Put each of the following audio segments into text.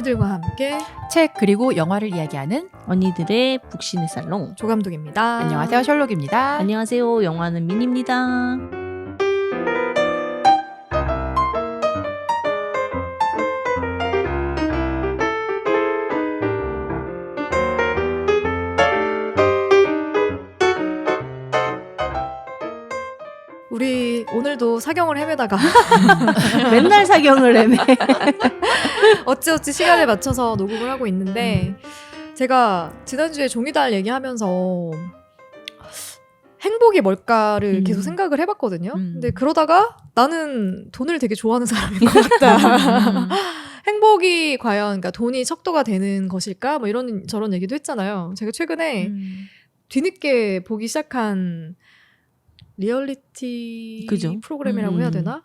언니들과 함께 책 그리고 영화를 이야기하는 언니들의 북신의 살롱. 조감독입니다. 안녕하세요, 셜록입니다. 안녕하세요. 영화는 민입니다. 우리 오늘도 사경을 헤매다가 맨날 사경을 헤매. 어찌어찌 시간에 맞춰서 녹음을 하고 있는데 제가 지난주에 종이달 얘기하면서 행복이 뭘까를 계속 생각을 해봤거든요. 근데 그러다가 나는 돈을 되게 좋아하는 사람인 것 같다. 행복이 과연 그러니까 돈이 척도가 되는 것일까? 뭐 이런 저런 얘기도 했잖아요. 제가 최근에 뒤늦게 보기 시작한 리얼리티 그죠? 프로그램이라고 해야 되나?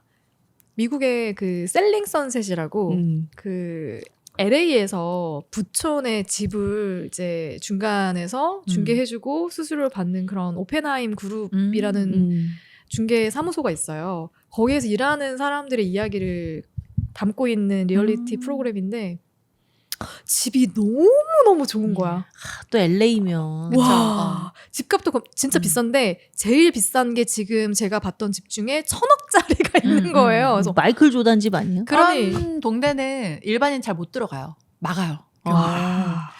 미국의 그 셀링 선셋이라고 그 LA에서 부촌의 집을 이제 중간에서 중개해주고 수수료를 받는 그런 오펜하임 그룹이라는 중개 사무소가 있어요. 거기에서 일하는 사람들의 이야기를 담고 있는 리얼리티 프로그램인데 집이 너무너무 좋은 거야. 또 LA면. 와, 집값도 진짜 비싼데 제일 비싼 게 지금 제가 봤던 집 중에 1,000억짜리가 있는 거예요. 그래서 마이클 조단 집 아니에요? 그런 동네는 일반인 잘 못 들어가요. 막아요.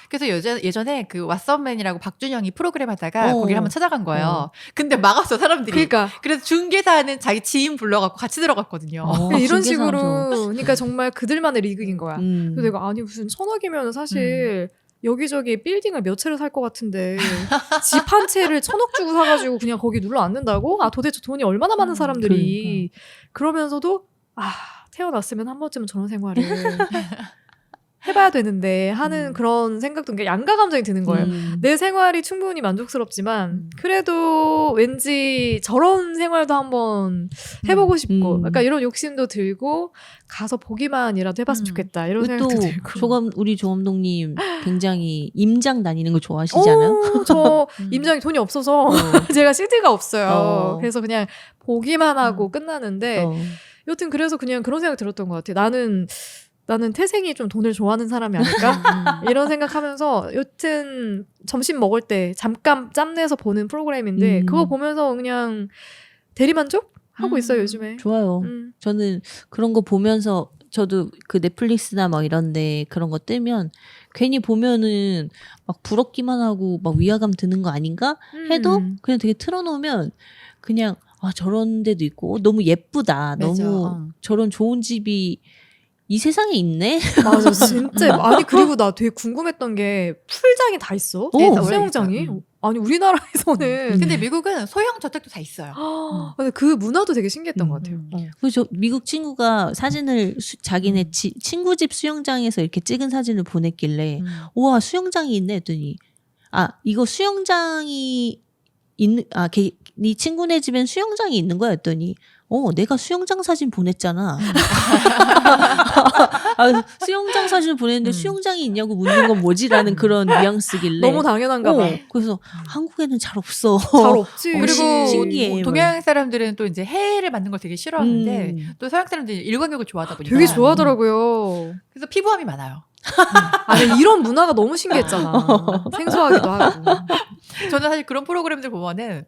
그래서 예전에 그 왓썸맨이라고 박준영이 프로그램 하다가 거기를 한번 찾아간 거예요. 근데 막았어, 사람들이. 그러니까 그래서 중개사는 자기 지인 불러갖고 같이 들어갔거든요. 이런 식으로 그러니까 정말 그들만의 리그인 거야. 음. 그래서 내가 아니 무슨 1,000억이면 사실 여기저기 빌딩을 몇 채를 살 것 같은데 집 한 채를 1,000억 주고 사가지고 그냥 거기 눌러 앉는다고? 아 도대체 돈이 얼마나 많은 사람들이 그러면서도 태어났으면 한 번쯤은 저런 생활을 해봐야 되는데 하는 그런 생각도 양가 감정이 드는 거예요. 내 생활이 충분히 만족스럽지만 그래도 왠지 저런 생활도 한번 해보고 싶고 약간 이런 욕심도 들고 가서 보기만이라도 해봤으면 좋겠다 이런 생각도 들고. 우리 조감독님 굉장히 임장 다니는 거 좋아하시잖아요. 저 임장이 돈이 없어서 제가 CD가 없어요. 그래서 그냥 보기만 하고 끝나는데 여튼 그래서 그냥 그런 생각 들었던 것 같아요. 나는 태생이 좀 돈을 좋아하는 사람이 아닐까? 이런 생각하면서 여튼 점심 먹을 때 잠깐 짬내서 보는 프로그램인데 그거 보면서 그냥 대리만족? 하고 있어요 요즘에. 좋아요. 저는 그런 거 보면서 저도 그 넷플릭스나 막 이런데 그런 거 뜨면 괜히 보면은 막 부럽기만 하고 막 위화감 드는 거 아닌가? 해도 그냥 되게 틀어놓으면 그냥 저런 데도 있고 너무 예쁘다. 맞아. 너무 저런 좋은 집이 이 세상에 있네? 맞아, 진짜. 아니, 그리고 나 되게 궁금했던 게 풀장이 다 있어? 수영장이? 아니, 우리나라에서는. 근데 미국은 소형 저택도 다 있어요. 근데 그 문화도 되게 신기했던 것 같아요. 그래서 미국 친구가 사진을 자기네 친구 집 수영장에서 이렇게 찍은 사진을 보냈길래 우와, 수영장이 있네 했더니 이거 수영장이 네 친구네 집엔 수영장이 있는 거야 했더니 내가 수영장 사진 보냈잖아. 수영장 사진을 보냈는데 수영장이 있냐고 묻는 건 뭐지라는 그런 뉘앙스길래 너무 당연한가 봐. 그래서 한국에는 잘 없어. 잘 없지. 그리고 신기해. 동양 사람들은 또 이제 해를 맞는 걸 되게 싫어하는데 또 서양 사람들이 일광욕을 좋아하다 보니까 되게 좋아하더라고요. 그래서 피부암이 많아요. 아니 이런 문화가 너무 신기했잖아. 생소하기도 하고. 저는 사실 그런 프로그램들 보면은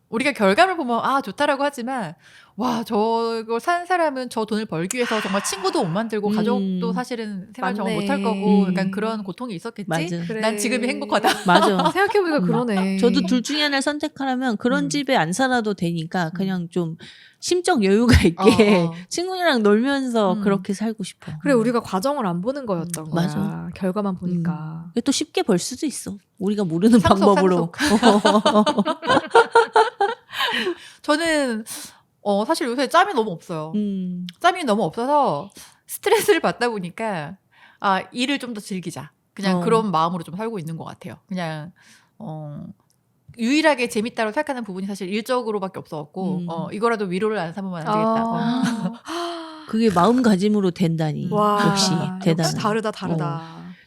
우리가 결과를 보면 좋다라고 하지만 와 저걸 산 사람은 저 돈을 벌기 위해서 정말 친구도 못 만들고 가족도 사실은 생활 정말 못할 거고 약간 그런 고통이 있었겠지. 맞아. 그래. 난 지금이 행복하다. 맞아. 생각해보니까 그러네. 저도 둘 중에 하나를 선택하라면 그런 집에 안 살아도 되니까 그냥 좀 심적 여유가 있게 친구랑 놀면서 그렇게 살고 싶어. 그래 우리가 과정을 안 보는 거였던 거야. 맞아. 결과만 보니까. 또 쉽게 벌 수도 있어. 우리가 모르는 방법으로. 저는 사실 요새 짬이 너무 없어요. 짬이 너무 없어서 스트레스를 받다 보니까 일을 좀 더 즐기자. 그냥 그런 마음으로 좀 살고 있는 것 같아요. 그냥 유일하게 재밌다고 생각하는 부분이 사실 일적으로밖에 없어갖고 이거라도 위로를 안 삼으면 안 되겠다. 그게 마음가짐으로 된다니. 와, 역시 대단해. 역시 다르다.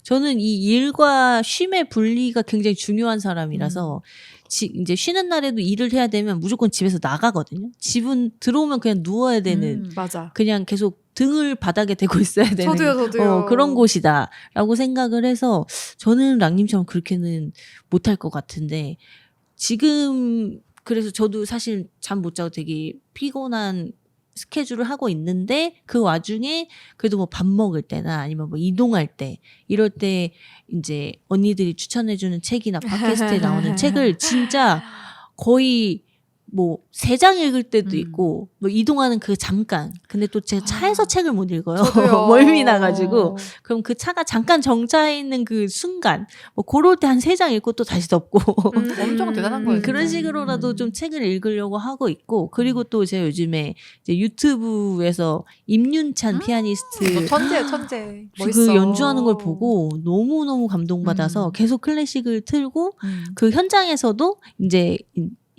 저는 이 일과 쉼의 분리가 굉장히 중요한 사람이라서 이제 쉬는 날에도 일을 해야 되면 무조건 집에서 나가거든요. 집은 들어오면 그냥 누워야 되는 맞아. 그냥 계속 등을 바닥에 대고 있어야 되는 저도요. 그런 곳이다라고 생각을 해서 저는 랑님처럼 그렇게는 못할 것 같은데 지금 그래서 저도 사실 잠 못 자고 되게 피곤한 스케줄을 하고 있는데 그 와중에 그래도 뭐 밥 먹을 때나 아니면 뭐 이동할 때 이럴 때 이제 언니들이 추천해주는 책이나 팟캐스트에 나오는 책을 진짜 거의 뭐 3장 읽을 때도 있고 뭐 이동하는 그 잠깐 근데 또 제가 차에서 책을 못 읽어요. 저도요. 멀미 나가지고 그럼 그 차가 잠깐 정차해 있는 그 순간 뭐 그럴 때 한 3장 읽고 또 다시 덮고 엄청 대단한 거예요. 그런 진짜. 식으로라도 좀 책을 읽으려고 하고 있고 그리고 또 제가 요즘에 이제 유튜브에서 임윤찬 피아니스트 천재예요, 천재. 멋있어. 그 연주하는 걸 보고 너무너무 감동받아서 계속 클래식을 틀고 그 현장에서도 이제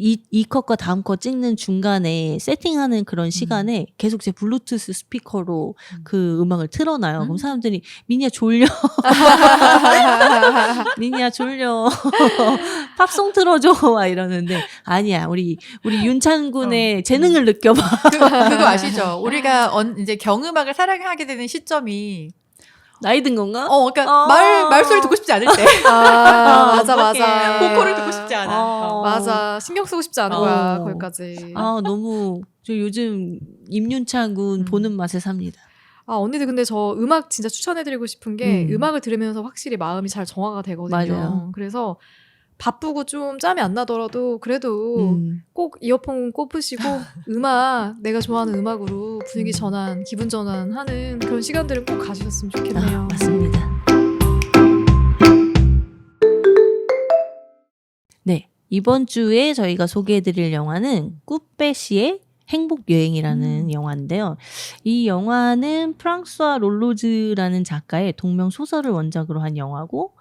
이 컷과 다음 컷 찍는 중간에 세팅하는 그런 시간에 계속 제 블루투스 스피커로 그 음악을 틀어놔요. 그럼 사람들이 미니야 졸려. 미니야 졸려. 팝송 틀어줘. 막 이러는데 아니야. 우리 윤찬 군의 재능을 느껴봐. 그거 아시죠? 우리가 이제 경음악을 사랑하게 되는 시점이 나이 든 건가? 그러니까 말소리 듣고 싶지 않을 때. 맞아. 보컬을 듣고 싶지 않아. 맞아. 신경 쓰고 싶지 않은 거야, 거기까지. 너무 저 요즘 임윤찬 군 보는 맛에 삽니다. 언니들 근데 저 음악 진짜 추천해드리고 싶은 게 음악을 들으면서 확실히 마음이 잘 정화가 되거든요. 맞아요. 그래서 바쁘고 좀 짬이 안 나더라도 그래도 꼭 이어폰 꼽으시고 음악 내가 좋아하는 음악으로 분위기 전환, 기분 전환하는 그런 시간들을 꼭 가지셨으면 좋겠네요. 맞습니다. 네, 이번 주에 저희가 소개해드릴 영화는 꾸빼시의 행복여행이라는 영화인데요. 이 영화는 프랑스와 롤로즈라는 작가의 동명 소설을 원작으로 한 영화고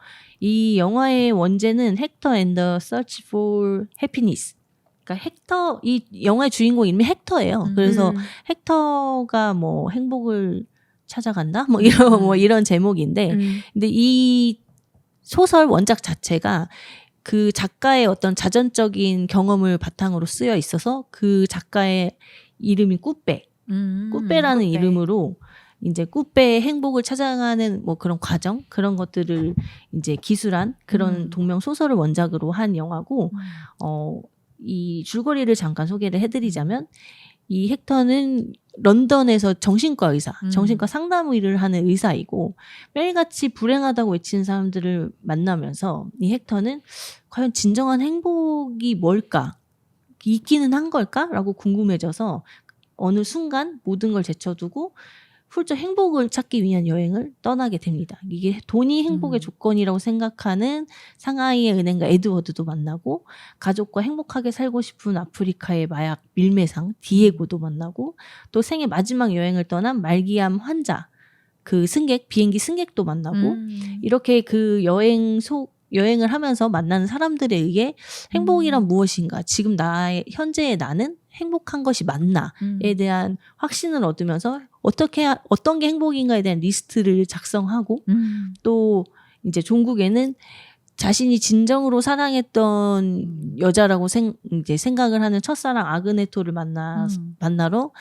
이 영화의 원제는 헥터 앤 더 서치 포 해피니스. 그러니까 헥터 이 영화의 주인공 이름이 헥터예요. 그래서 헥터가 뭐 행복을 찾아간다 뭐 이런 제목인데 근데 이 소설 원작 자체가 그 작가의 어떤 자전적인 경험을 바탕으로 쓰여 있어서 그 작가의 이름이 꾸빼. 꾸빼라는 꾸빼. 이름으로 이제 꾸빼의 행복을 찾아가는 뭐 그런 과정 그런 것들을 이제 기술한 그런 동명 소설을 원작으로 한 영화고 이 줄거리를 잠깐 소개를 해드리자면 이 헥터는 런던에서 정신과 의사, 정신과 상담 일을 하는 의사이고 매일같이 불행하다고 외치는 사람들을 만나면서 이 헥터는 과연 진정한 행복이 뭘까? 있기는 한 걸까?라고 궁금해져서 어느 순간 모든 걸 제쳐두고 훌쩍 행복을 찾기 위한 여행을 떠나게 됩니다. 이게 돈이 행복의 조건이라고 생각하는 상하이의 은행가 에드워드도 만나고 가족과 행복하게 살고 싶은 아프리카의 마약 밀매상 디에고도 만나고 또 생애 마지막 여행을 떠난 말기암 환자 그 승객 비행기 승객도 만나고 이렇게 그 여행을 하면서 만나는 사람들에 의해 행복이란 무엇인가 지금 현재의 나는 행복한 것이 맞나에 대한 확신을 얻으면서 어떤 게 행복인가에 대한 리스트를 작성하고 또 이제 종국에는 자신이 진정으로 사랑했던 여자라고 이제 생각을 하는 첫사랑 아그네토를 만나러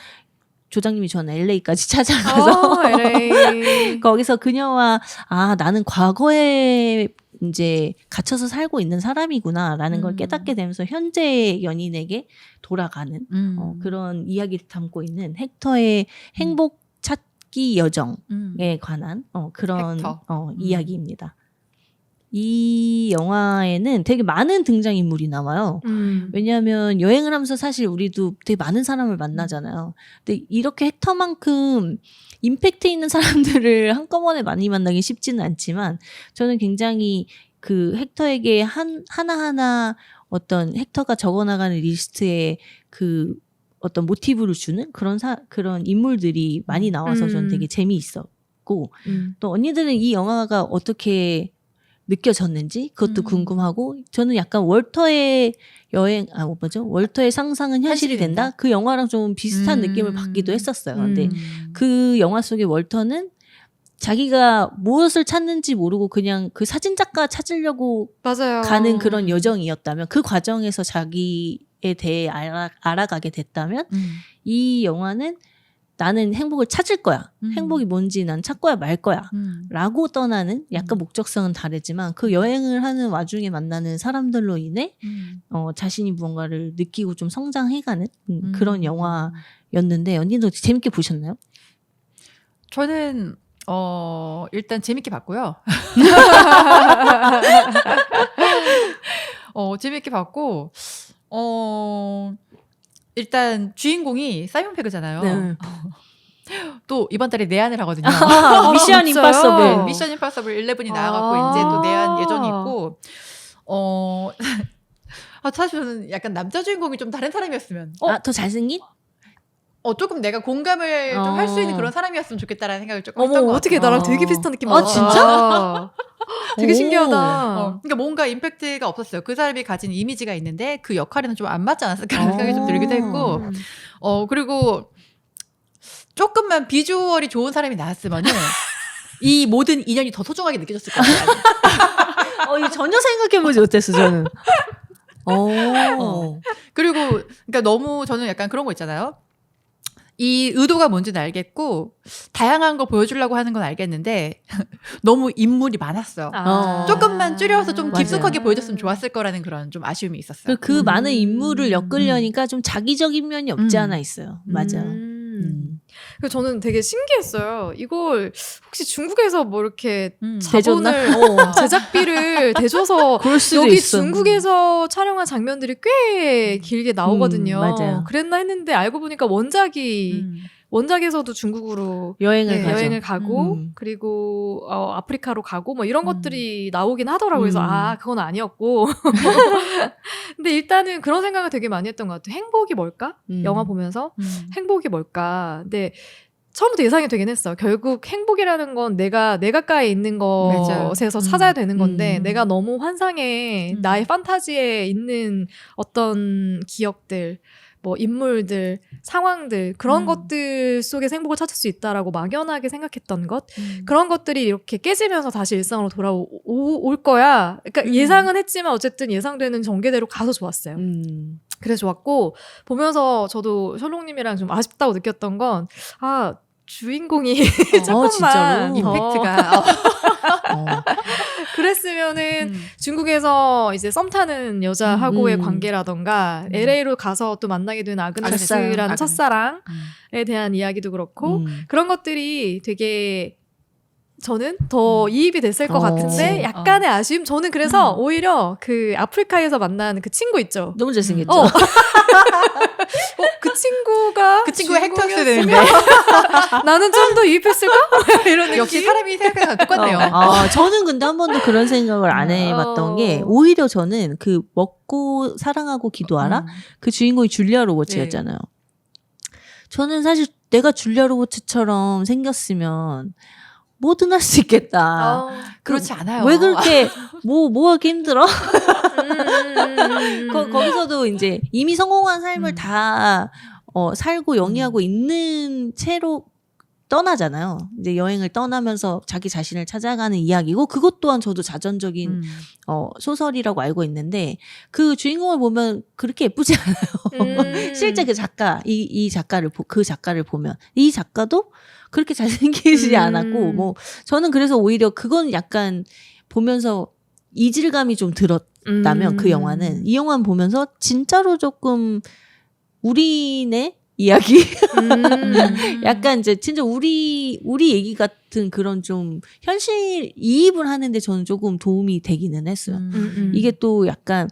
조장님이 저는 LA까지 찾아가서 LA. 거기서 그녀와 나는 과거에 이제 갇혀서 살고 있는 사람이구나라는 걸 깨닫게 되면서 현재 연인에게 돌아가는 그런 이야기를 담고 있는 헥터의 행복 찾기 여정에 관한 그런 이야기입니다. 이 영화에는 되게 많은 등장인물이 나와요. 왜냐하면 여행을 하면서 사실 우리도 되게 많은 사람을 만나잖아요. 근데 이렇게 헥터만큼 임팩트 있는 사람들을 한꺼번에 많이 만나기 쉽지는 않지만 저는 굉장히 그 헥터에게 하나하나 어떤 헥터가 적어나가는 리스트에 그 어떤 모티브를 주는 그런 인물들이 많이 나와서 저는 되게 재미있었고 또 언니들은 이 영화가 어떻게 느껴졌는지 그것도 궁금하고 저는 약간 월터의 월터의 상상은 현실이 된다? 그 영화랑 좀 비슷한 느낌을 받기도 했었어요. 근데 그 영화 속의 월터는 자기가 무엇을 찾는지 모르고 그냥 그 사진작가 찾으려고 맞아요. 가는 그런 여정이었다면 그 과정에서 자기에 대해 알아가게 됐다면 이 영화는 나는 행복을 찾을 거야. 음. 행복이 뭔지 난 찾고야 말 거야. 라고 떠나는 약간 목적성은 다르지만 그 여행을 하는 와중에 만나는 사람들로 인해 자신이 무언가를 느끼고 좀 성장해가는 그런 영화였는데 언니도 재밌게 보셨나요? 저는 일단 재밌게 봤고요. 재밌게 봤고 일단 주인공이 사이먼 페그잖아요. 네. 또 이번 달에 내한을 하거든요. 미션 진짜요? 임파서블. 미션 임파서블 11이 나와갖고 이제 또 내한 예정이 있고 사실 저는 약간 남자 주인공이 좀 다른 사람이었으면 더 잘생긴? 조금 내가 공감을 좀 할 수 있는 그런 사람이었으면 좋겠다라는 생각을 조금 어머 했던 것 어떻게 같아요. 나랑 되게 비슷한 느낌 아, 나다. 진짜? 되게 오. 신기하다. 그러니까 뭔가 임팩트가 없었어요. 그 사람이 가진 이미지가 있는데 그 역할에는 좀 안 맞지 않았을까라는 생각이 좀 들기도 했고 음. 그리고 조금만 비주얼이 좋은 사람이 나왔으면은 이 모든 인연이 더 소중하게 느껴졌을 것 같아요. 이거 전혀 생각해보지 못했어 저는. 그리고 그러니까 너무 저는 약간 그런 거 있잖아요. 이 의도가 뭔지는 알겠고 다양한 걸 보여주려고 하는 건 알겠는데 너무 인물이 많았어요. 조금만 줄여서 좀 맞아요. 깊숙하게 보여줬으면 좋았을 거라는 그런 좀 아쉬움이 있었어요. 그 많은 인물을 엮으려니까 좀 자기적인 면이 없지 않아 있어요. 맞아. 그래서 저는 되게 신기했어요. 이걸 혹시 중국에서 뭐 이렇게 대줬나? 자본을 제작비를 대줘서 그럴 수도 여기 있어. 중국에서 촬영한 장면들이 꽤 길게 나오거든요. 맞아요. 그랬나 했는데 알고 보니까 원작에서도 중국으로 여행을 가고 그리고 아프리카로 가고 뭐 이런 것들이 나오긴 하더라고요. 그래서 그건 아니었고. 근데 일단은 그런 생각을 되게 많이 했던 것 같아요. 행복이 뭘까? 영화 보면서 행복이 뭘까? 근데 처음부터 예상이 되긴 했어. 결국 행복이라는 건 내가 가까이 있는 것에서 찾아야 되는 건데 내가 너무 환상에 나의 판타지에 있는 어떤 기억들 뭐 인물들, 상황들 그런 것들 속에서 행복을 찾을 수 있다라고 막연하게 생각했던 것 그런 것들이 이렇게 깨지면서 다시 일상으로 돌아올 거야. 그러니까 예상은 했지만 어쨌든 예상되는 전개대로 가서 좋았어요. 그래서 좋았고 보면서 저도 셜록님이랑 좀 아쉽다고 느꼈던 건 주인공이 조금만 진짜로? 임팩트가 그랬으면은 중국에서 이제 썸 타는 여자하고의 관계라던가 LA로 가서 또 만나게 된 아그네스라는 첫사랑에 대한 이야기도 그렇고 그런 것들이 되게 저는 더 이입이 됐을 것 같은데 약간의 아쉬움. 저는 그래서 오히려 그 아프리카에서 만난 그 친구 있죠. 너무 잘생겼죠. 그 친구가 그 친구가 핵터였어야 되는데 나는 좀 더 이입했을까? 이런 느낌. 역시 사람이 생각하는 거 똑같네요. 저는 근데 한 번도 그런 생각을 안 해봤던 게 오히려 저는 그 먹고 사랑하고 기도하라 그 주인공이 줄리아 로버츠였잖아요. 저는 사실 내가 줄리아 로버츠처럼 생겼으면 뭐든 할 수 있겠다. 그렇지 않아요. 왜 그렇게 뭐 하기 힘들어? 거기서도 이제 이미 성공한 삶을 다 살고 영위하고 있는 채로 떠나잖아요. 이제 여행을 떠나면서 자기 자신을 찾아가는 이야기고 그것 또한 저도 자전적인 소설이라고 알고 있는데 그 주인공을 보면 그렇게 예쁘지 않아요. 실제 그 작가 이 작가를 그 작가를 보면 이 작가도 그렇게 잘생기지 않았고 뭐 저는 그래서 오히려 그건 약간 보면서 이질감이 좀 들었다면 그 영화는 이 영화는 보면서 진짜로 조금 우리네 이야기 약간 이제 진짜 우리 얘기 같은 그런 좀 현실 이입을 하는데 저는 조금 도움이 되기는 했어요. 이게 또 약간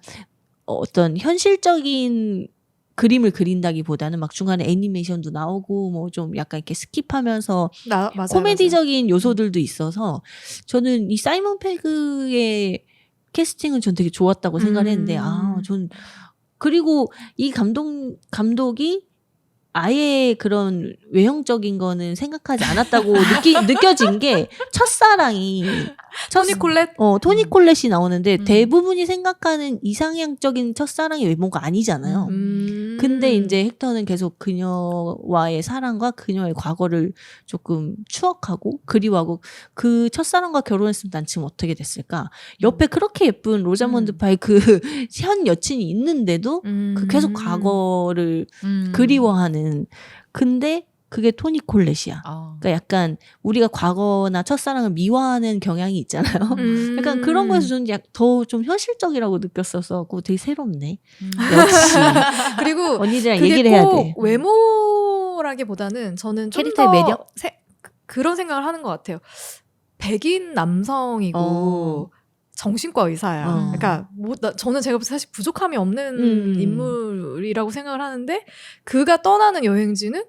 어떤 현실적인 그림을 그린다기보다는 막 중간에 애니메이션도 나오고 뭐 좀 약간 이렇게 스킵하면서 맞아요, 코미디적인 요소들도 있어서 저는 이 사이먼 페그의 캐스팅은 전 되게 좋았다고 생각을 했는데 전 그리고 이 감독이 아예 그런 외형적인 거는 생각하지 않았다고 느껴진 게 첫사랑이 토니 콜렛? 토니 콜렛이 나오는데 대부분이 생각하는 이상향적인 첫사랑의 외모가 아니잖아요. 근데 이제 헥터는 계속 그녀와의 사랑과 그녀의 과거를 조금 추억하고 그리워하고 그 첫사랑과 결혼했으면 난 지금 어떻게 됐을까? 옆에 그렇게 예쁜 로자몬드 파이 그 현 여친이 있는데도 그 계속 과거를 그리워하는 근데 그게 토니 콜렛이야. 그러니까 약간 우리가 과거나 첫사랑을 미화하는 경향이 있잖아요. 약간 그런 거에서 저는 더 좀 현실적이라고 느꼈어서 그거 되게 새롭네. 역시 그리고 언니들이랑 그게 얘기를 해야 꼭 돼. 외모라기보다는 저는 좀 캐릭터의 더 매력? 그런 생각을 하는 것 같아요. 백인 남성이고 정신과 의사야. 그러니까 저는 제가 사실 부족함이 없는 인물이라고 생각을 하는데 그가 떠나는 여행지는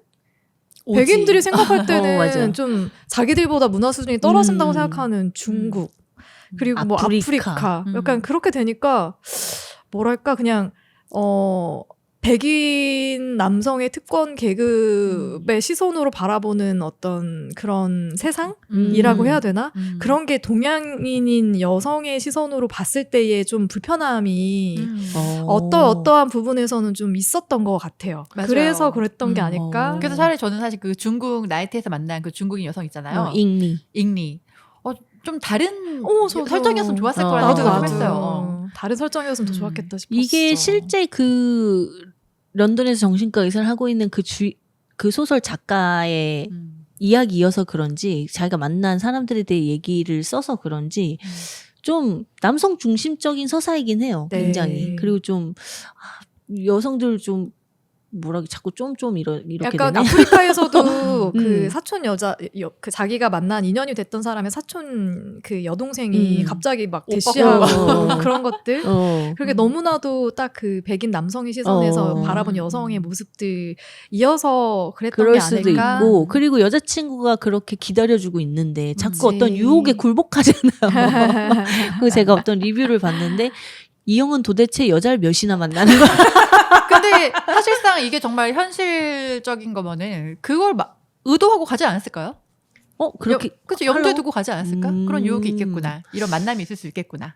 백인들이 생각할 때는 맞아. 좀 자기들보다 문화 수준이 떨어진다고 생각하는 중국 그리고 뭐 아프리카 약간 그렇게 되니까 뭐랄까 그냥 백인 남성의 특권 계급의 시선으로 바라보는 어떤 그런 세상이라고 해야 되나? 그런 게 동양인인 여성의 시선으로 봤을 때의 좀 불편함이 어떠한 부분에서는 좀 있었던 것 같아요. 맞아요. 그래서 그랬던 게 아닐까? 그래서 차라리 저는 사실 그 중국 나이트에서 만난 그 중국인 여성 있잖아요. 잉리. 좀 다른 설정이었으면 좋았을 거라는 생각을 좀 했어요. 다른 설정이었으면 더 좋았겠다 싶었어. 이게 실제 그 런던에서 정신과 의사를 하고 있는 그 소설 작가의 이야기여서 그런지 자기가 만난 사람들에 대해 얘기를 써서 그런지 좀 남성 중심적인 서사이긴 해요. 네. 굉장히. 그리고 좀 여성들 좀 자꾸 이렇게 약간 되네. 아프리카에서도 그 사촌 여자 그 자기가 만난 인연이 됐던 사람의 사촌 그 여동생이 갑자기 막 대시하고 그런 것들 그게 너무나도 딱 그 백인 남성의 시선에서 바라본 여성의 모습들 이어서 그랬던 그럴 게 수도 아닐까. 있고 그리고 여자친구가 그렇게 기다려주고 있는데 자꾸 어떤 유혹에 굴복하잖아요. 그 제가 어떤 리뷰를 봤는데 이 형은 도대체 여자를 몇이나 만나는 거야. 근데 사실상 이게 정말 현실적인 거면은 그걸 의도하고 가지 않았을까요? 그렇게 그렇죠. 염두에 두고 가지 않았을까? 그런 유혹이 있겠구나. 이런 만남이 있을 수 있겠구나.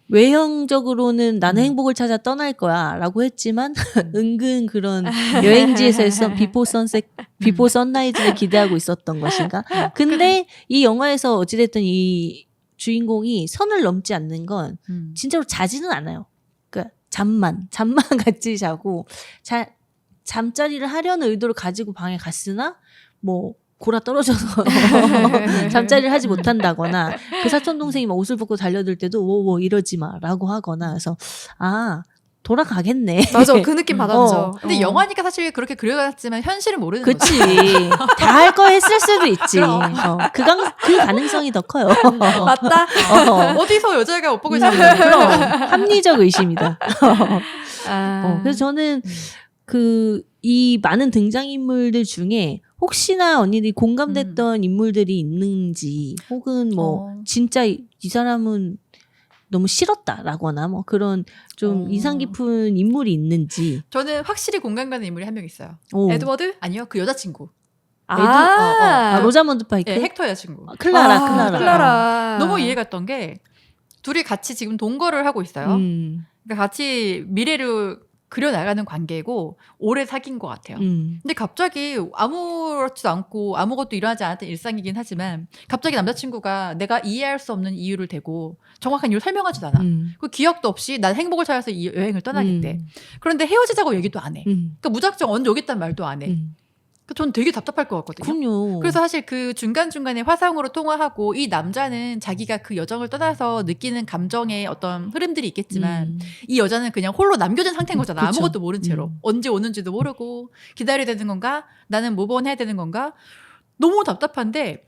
외형적으로는 나는 행복을 찾아 떠날 거야 라고 했지만 은근 그런 여행지에서 비포 선라이즈를 기대하고 있었던 것인가. 근데 이 영화에서 어찌됐든 이 주인공이 선을 넘지 않는 건 진짜로 자지는 않아요. 그러니까 잠만 같이 자고 잠자리를 하려는 의도를 가지고 방에 갔으나 뭐 골아 떨어져서 잠자리를 하지 못한다거나 그 사촌 동생이 막 옷을 벗고 달려들 때도 이러지 마라고 하거나 그래서 돌아가겠네. 맞아, 그 느낌 받았죠. 근데 영화니까 사실 그렇게 그려갔지만 현실은 모르는 거죠. 그치. 다 할 거 했을 수도 있지. 그 가능성이 더 커요. 맞다. 어디서 여자가 옷복을 그럼 합리적 의심이다. 아. 그래서 저는 이 많은 등장인물들 중에 혹시나 언니들이 공감됐던 인물들이 있는지 혹은 진짜 이 사람은 너무 싫었다라거나 그런 좀 인상 깊은 인물이 있는지. 저는 확실히 공감 가는 인물이 한 명 있어요. 에드워드? 아니요, 그 여자친구. 로자먼드 파이크? 네, 헥터 여자친구. 클라라. 너무 이해가 갔던 게 둘이 같이 지금 동거를 하고 있어요. 그러니까 같이 미래를 그려나가는 관계고 오래 사귄 것 같아요. 근데 갑자기 아무렇지도 않고 아무것도 일어나지 않았던 일상이긴 하지만 갑자기 남자친구가 내가 이해할 수 없는 이유를 대고 정확한 이유를 설명하지도 않아. 그 기억도 없이 난 행복을 찾아서 이 여행을 떠나겠대. 그런데 헤어지자고 얘기도 안 해. 그러니까 무작정 언제 오겠다는 말도 안 해. 전 되게 답답할 것 같거든요. 그럼요. 그래서 사실 그 중간중간에 화상으로 통화하고 이 남자는 자기가 그 여정을 떠나서 느끼는 감정의 어떤 흐름들이 있겠지만 이 여자는 그냥 홀로 남겨진 상태인 거잖아. 그쵸. 아무것도 모른 채로. 언제 오는지도 모르고 기다려야 되는 건가? 나는 무브온 해야 되는 건가? 너무 답답한데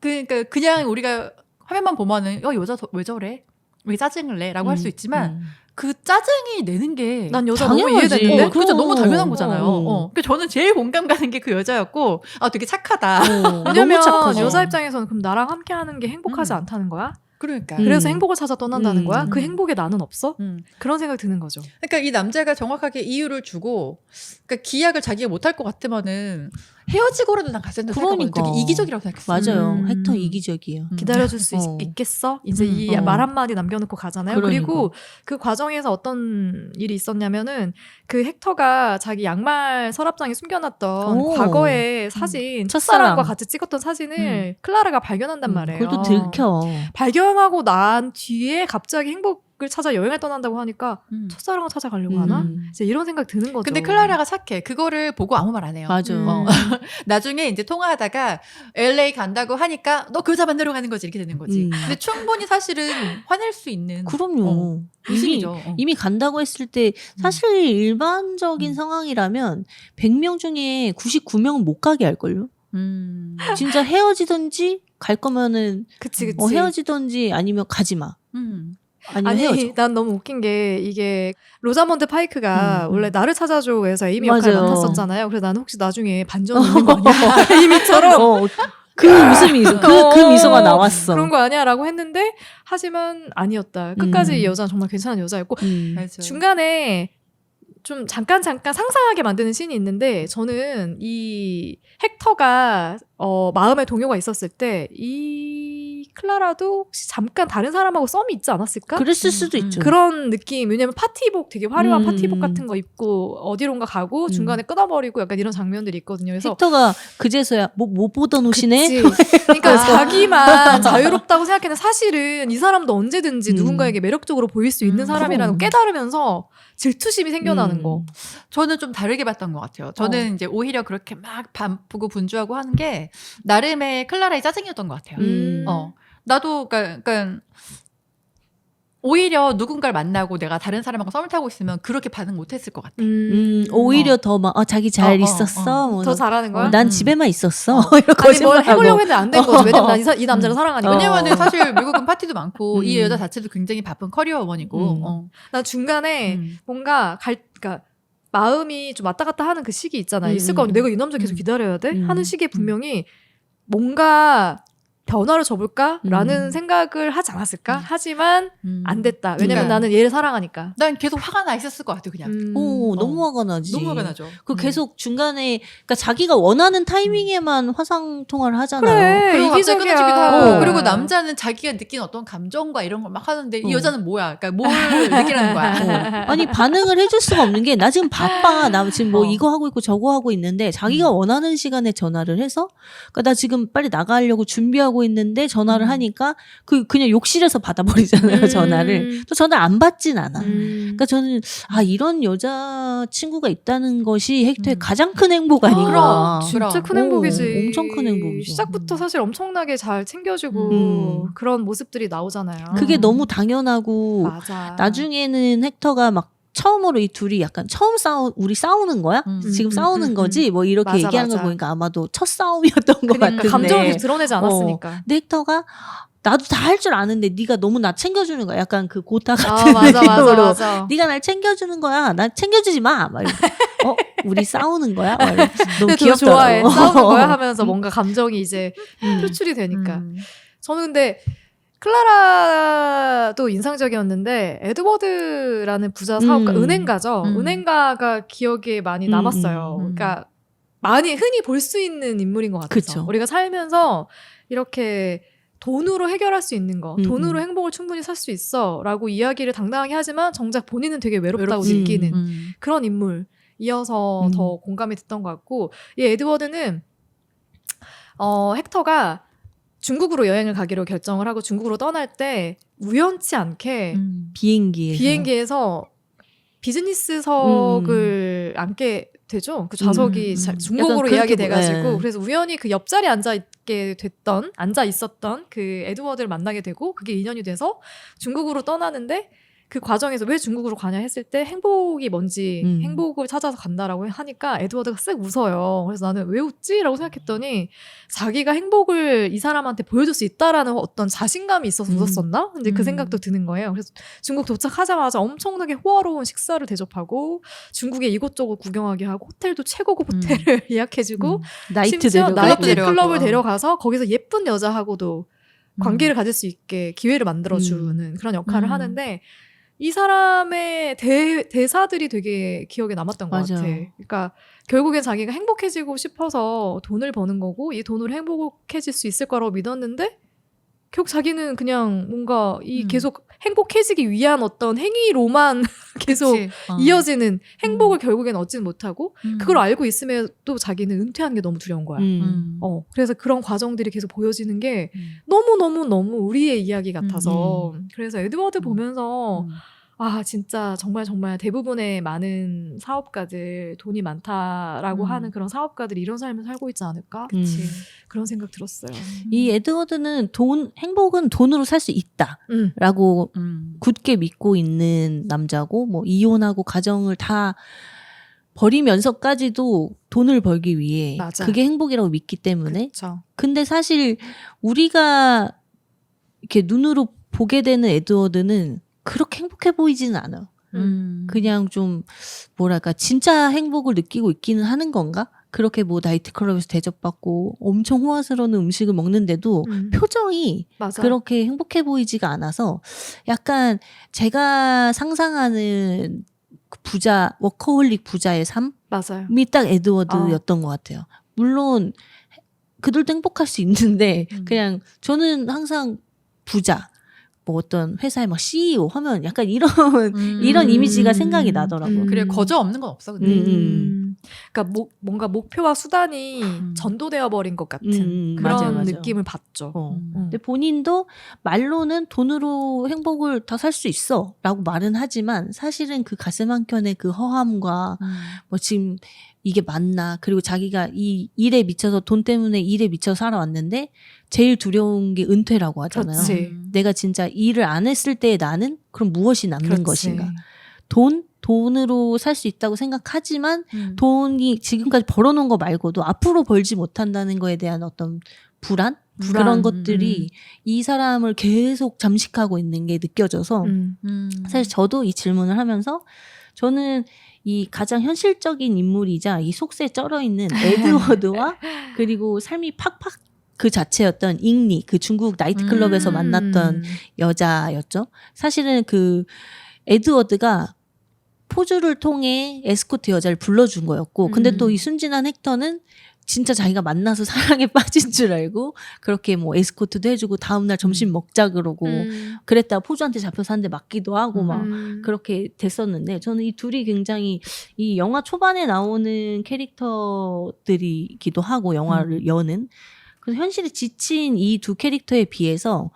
그러니까 그냥 우리가 화면만 보면은 여자 왜 저래? 왜 짜증을 내? 라고 할 수 있지만 그 짜증이 내는 게 난 여자 당연하지. 너무 이해되는데? 그렇죠. 너무 당연한 거잖아요. 어. 그러니까 저는 제일 공감 가는 게 그 여자였고 되게 착하다. 왜냐면 너무 착하죠. 여자 입장에서는 그럼 나랑 함께 하는 게 행복하지 않다는 거야? 그러니까. 그래서 행복을 찾아 떠난다는 거야? 그 음. 행복에 나는 없어? 그런 생각이 드는 거죠. 그러니까 이 남자가 정확하게 이유를 주고 그러니까 기약을 자기가 못할 것 같으면은 헤어지고라도 난 갔을 텐데 그러니까. 되게 이기적이라고 생각했어요. 맞아요. 헥터 이기적이에요. 기다려줄 수 있겠어? 이제 이 말 한마디 남겨놓고 가잖아요. 그러니까. 그리고 그 과정에서 어떤 일이 있었냐면은 그 헥터가 자기 양말 서랍장에 숨겨놨던 오. 과거의 사진, 첫사랑과 같이 찍었던 사진을 클라라가 발견한단 말이에요. 그걸 또 들켜. 발견하고 난 뒤에 갑자기 행복을 자식을 찾아 여행을 떠난다고 하니까 첫사랑을 찾아가려고 하나? 이제 이런 생각 드는 거죠. 근데 클라라가 착해. 그거를 보고 아무 말 안 해요. 맞아. 나중에 이제 통화하다가 LA 간다고 하니까 너 그 여자 만나러 가는 거지 이렇게 되는 거지. 근데 충분히 사실은 화낼 수 있는 그럼요. 의심이죠. 이미 간다고 했을 때 사실 일반적인 상황이라면 100명 중에 99명은 못 가게 할걸요. 진짜 헤어지든지 갈 거면은 그치. 헤어지든지 아니면 가지 마. 아니면 헤어져. 아니, 난 너무 웃긴 게 이게 로자몬드 파이크가 원래 나를 찾아줘에서 에이미 맞아요. 역할을 맡았었잖아요. 그래서 나는 혹시 나중에 반전 있는 거 아니야? 에이미처럼 그 웃음이 그 미소가 나왔어. 그런 거 아니야라고 했는데 하지만 아니었다. 끝까지 이 여자는 정말 괜찮은 여자였고 맞아요. 중간에 좀 잠깐 상상하게 만드는 씬이 있는데 저는 이 헥터가 마음의 동요가 있었을 때 이 클라라도 혹시 잠깐 다른 사람하고 썸이 있지 않았을까? 그랬을 수도 있죠. 그런 느낌. 왜냐면 파티복 되게 화려한 파티복 같은 거 입고 어디론가 가고 중간에 끊어버리고 약간 이런 장면들이 있거든요. 그래서 헥터가 그제서야 못 보던 옷이네. 그치. 그러니까 자기만 자유롭다고 생각했는데 사실은 이 사람도 언제든지 누군가에게 매력적으로 보일 수 있는 사람이라는 걸 깨달으면서 질투심이 생겨나는 거. 저는 좀 다르게 봤던 것 같아요. 저는 이제 오히려 그렇게 막 반프고 분주하고 하는 게 나름의 클라라의 짜증이었던 것 같아요. 나도 그러니까 오히려 누군가를 만나고 내가 다른 사람하고 썸을 타고 있으면 그렇게 반응 못했을 것 같아. 오히려 더 막 자기 잘 있었어. 뭐, 더 잘하는 거야? 난 집에만 있었어. 아니 뭘 해보려고 했는데 안 된 거지. 왜냐면 난 이 남자를 사랑하니까. 왜냐면은 사실 미국은 파티도 많고 이 여자 자체도 굉장히 바쁜 커리어 우먼이고. 난 중간에 뭔가 그러니까 마음이 좀 왔다 갔다 하는 그 시기 있잖아요. 있을 거 아니야. 내가 이 남자 계속 기다려야 돼? 하는 시기에 분명히 뭔가 변화를 줘볼까라는 생각을 하지 않았을까? 하지만 안 됐다. 왜냐면 나는 얘를 사랑하니까. 난 계속 화가 나 있었을 것 같아 그냥. 너무 화가 나지. 너무 화가 나죠. 그 계속 중간에 그러니까 자기가 원하는 타이밍에만 화상 통화를 하잖아요. 그래 그리고 갑자기 이기적이야. 끊어지기도 하고 그리고 남자는 자기가 느낀 어떤 감정과 이런 걸 막 하는데 이 여자는 뭐야? 그러니까 뭘 느끼라는 거야? 아니 반응을 해줄 수가 없는 게 나 지금 바빠. 나 지금 뭐 이거 하고 있고 저거 하고 있는데 자기가 원하는 시간에 전화를 해서 그러니까 나 지금 빨리 나가려고 준비하고 있는데 전화를 하니까 그냥 욕실에서 받아버리잖아요. 전화를. 또 전화를 안 받진 않아. 그러니까 저는 이런 여자 친구가 있다는 것이 헥터의 가장 큰 행복 아닌가. 진짜 큰 행복이지. 엄청 큰 행복이죠. 시작부터 사실 엄청나게 잘 챙겨주고 그런 모습들이 나오잖아요. 그게 너무 당연하고 맞아. 나중에는 헥터가 막 처음으로 이 둘이 약간 우리 싸우는 거야? 지금 싸우는 거지? 뭐 이렇게 맞아, 얘기하는 맞아. 걸 보니까 아마도 첫 싸움이었던 것 그러니까 같은데. 감정을 계속 드러내지 않았으니까. 근데 헥터가 나도 다 할 줄 아는데 네가 너무 나 챙겨주는 거야. 약간 그 고타 같은 맞아. 네가 날 챙겨주는 거야. 나 챙겨주지 마. 막 이러고. 우리 싸우는 거야? 막 이러고. 너무 근데 더 귀엽더라고. 좋아해. 싸우는 거야 하면서 뭔가 감정이 이제 표출이 되니까. 저는 근데 클라라도 인상적이었는데 에드워드라는 부자 사업가 은행가죠. 은행가가 기억에 많이 남았어요. 그러니까 많이 흔히 볼 수 있는 인물인 것 같아서 그쵸. 우리가 살면서 이렇게 돈으로 해결할 수 있는 거, 돈으로 행복을 충분히 살 수 있어라고 이야기를 당당하게 하지만 정작 본인은 되게 외롭다고 느끼는 그런 인물이어서 더 공감이 됐던 것 같고 이 에드워드는 헥터가 중국으로 여행을 가기로 결정을 하고 중국으로 떠날 때 우연치 않게 비행기에서 비즈니스석을 앉게 되죠. 그 좌석이 중국어로 이야기돼가지고 그래서 우연히 그 옆자리에 앉아 있었던 그 에드워드를 만나게 되고 그게 인연이 돼서 중국으로 떠나는데 그 과정에서 왜 중국으로 가냐 했을 때 행복이 뭔지 행복을 찾아서 간다라고 하니까 에드워드가 쓱 웃어요. 그래서 나는 왜 웃지? 라고 생각했더니 자기가 행복을 이 사람한테 보여줄 수 있다라는 어떤 자신감이 있어서 웃었었나? 근데 그 생각도 드는 거예요. 그래서 중국 도착하자마자 엄청나게 호화로운 식사를 대접하고 중국에 이곳저곳 구경하게 하고 호텔도 최고급 호텔을 예약해주고 심지어 나이트클럽을 데려가서 거기서 예쁜 여자하고도 관계를 가질 수 있게 기회를 만들어주는 그런 역할을 하는데 이 사람의 대사들이 되게 기억에 남았던 것 같아. 그러니까 결국엔 자기가 행복해지고 싶어서 돈을 버는 거고 이 돈으로 행복해질 수 있을 거라고 믿었는데 결국 자기는 그냥 뭔가 이 계속 행복해지기 위한 어떤 행위로만 계속 그치. 이어지는 행복을 결국엔 얻지는 못하고 음. 그걸 알고 있음에도 자기는 은퇴하는 게 너무 두려운 거야. 그래서 그런 과정들이 계속 보여지는 게 너무 우리의 이야기 같아서 그래서 에드워드 보면서 아 진짜 정말 대부분의 많은 사업가들 돈이 많다라고 하는 그런 사업가들이 이런 삶을 살고 있지 않을까? 그치. 그런 생각 들었어요. 이 에드워드는 행복은 돈으로 살 수 있다라고 굳게 믿고 있는 남자고 뭐 이혼하고 가정을 다 버리면서까지도 돈을 벌기 위해 맞아. 그게 행복이라고 믿기 때문에 그쵸. 근데 사실 우리가 이렇게 눈으로 보게 되는 에드워드는 그렇게 행복해 보이지는 않아요. 그냥 좀 뭐랄까 진짜 행복을 느끼고 있기는 하는 건가? 그렇게 뭐 나이트클럽에서 대접받고 엄청 호화스러운 음식을 먹는데도 표정이 맞아. 그렇게 행복해 보이지가 않아서 약간 제가 상상하는 부자 워커홀릭 부자의 삶이 맞아요. 딱 에드워드였던 것 같아요. 물론 그들도 행복할 수 있는데 그냥 저는 항상 부자 뭐 어떤 회사의 막 CEO 하면 약간 이런 이미지가 생각이 나더라고요. 그래 거저 없는 건 없어 근데. 그러니까 뭔가 목표와 수단이 전도되어 버린 것 같은 그런 맞아요. 느낌을 받죠. 근데 본인도 말로는 돈으로 행복을 다 살 수 있어라고 말은 하지만 사실은 그 가슴 한켠의 그 허함과 뭐 지금 이게 맞나 그리고 자기가 이 일에 미쳐서 돈 때문에 일에 미쳐 살아왔는데 제일 두려운 게 은퇴라고 하잖아요. 그렇지. 내가 진짜 일을 안 했을 때의 나는 그럼 무엇이 남는 그렇지. 것인가? 돈으로 살 수 있다고 생각하지만 돈이 지금까지 벌어놓은 거 말고도 앞으로 벌지 못한다는 거에 대한 어떤 불안? 그런 것들이 이 사람을 계속 잠식하고 있는 게 느껴져서 사실 저도 이 질문을 하면서 저는 이 가장 현실적인 인물이자 이 속세에 쩔어 있는 에드워드와 그리고 삶이 팍팍 그 자체였던 잉리 그 중국 나이트클럽에서 만났던 여자였죠. 사실은 그 에드워드가 포주를 통해 에스코트 여자를 불러준 거였고 근데 또 이 순진한 헥터는 진짜 자기가 만나서 사랑에 빠진 줄 알고 그렇게 뭐 에스코트도 해주고 다음날 점심 먹자 그러고 그랬다가 포주한테 잡혀서 한 대 맞기도 하고 막 그렇게 됐었는데 저는 이 둘이 굉장히 이 영화 초반에 나오는 캐릭터들이기도 하고 영화를 여는 그래서 현실에 지친 이 두 캐릭터에 비해서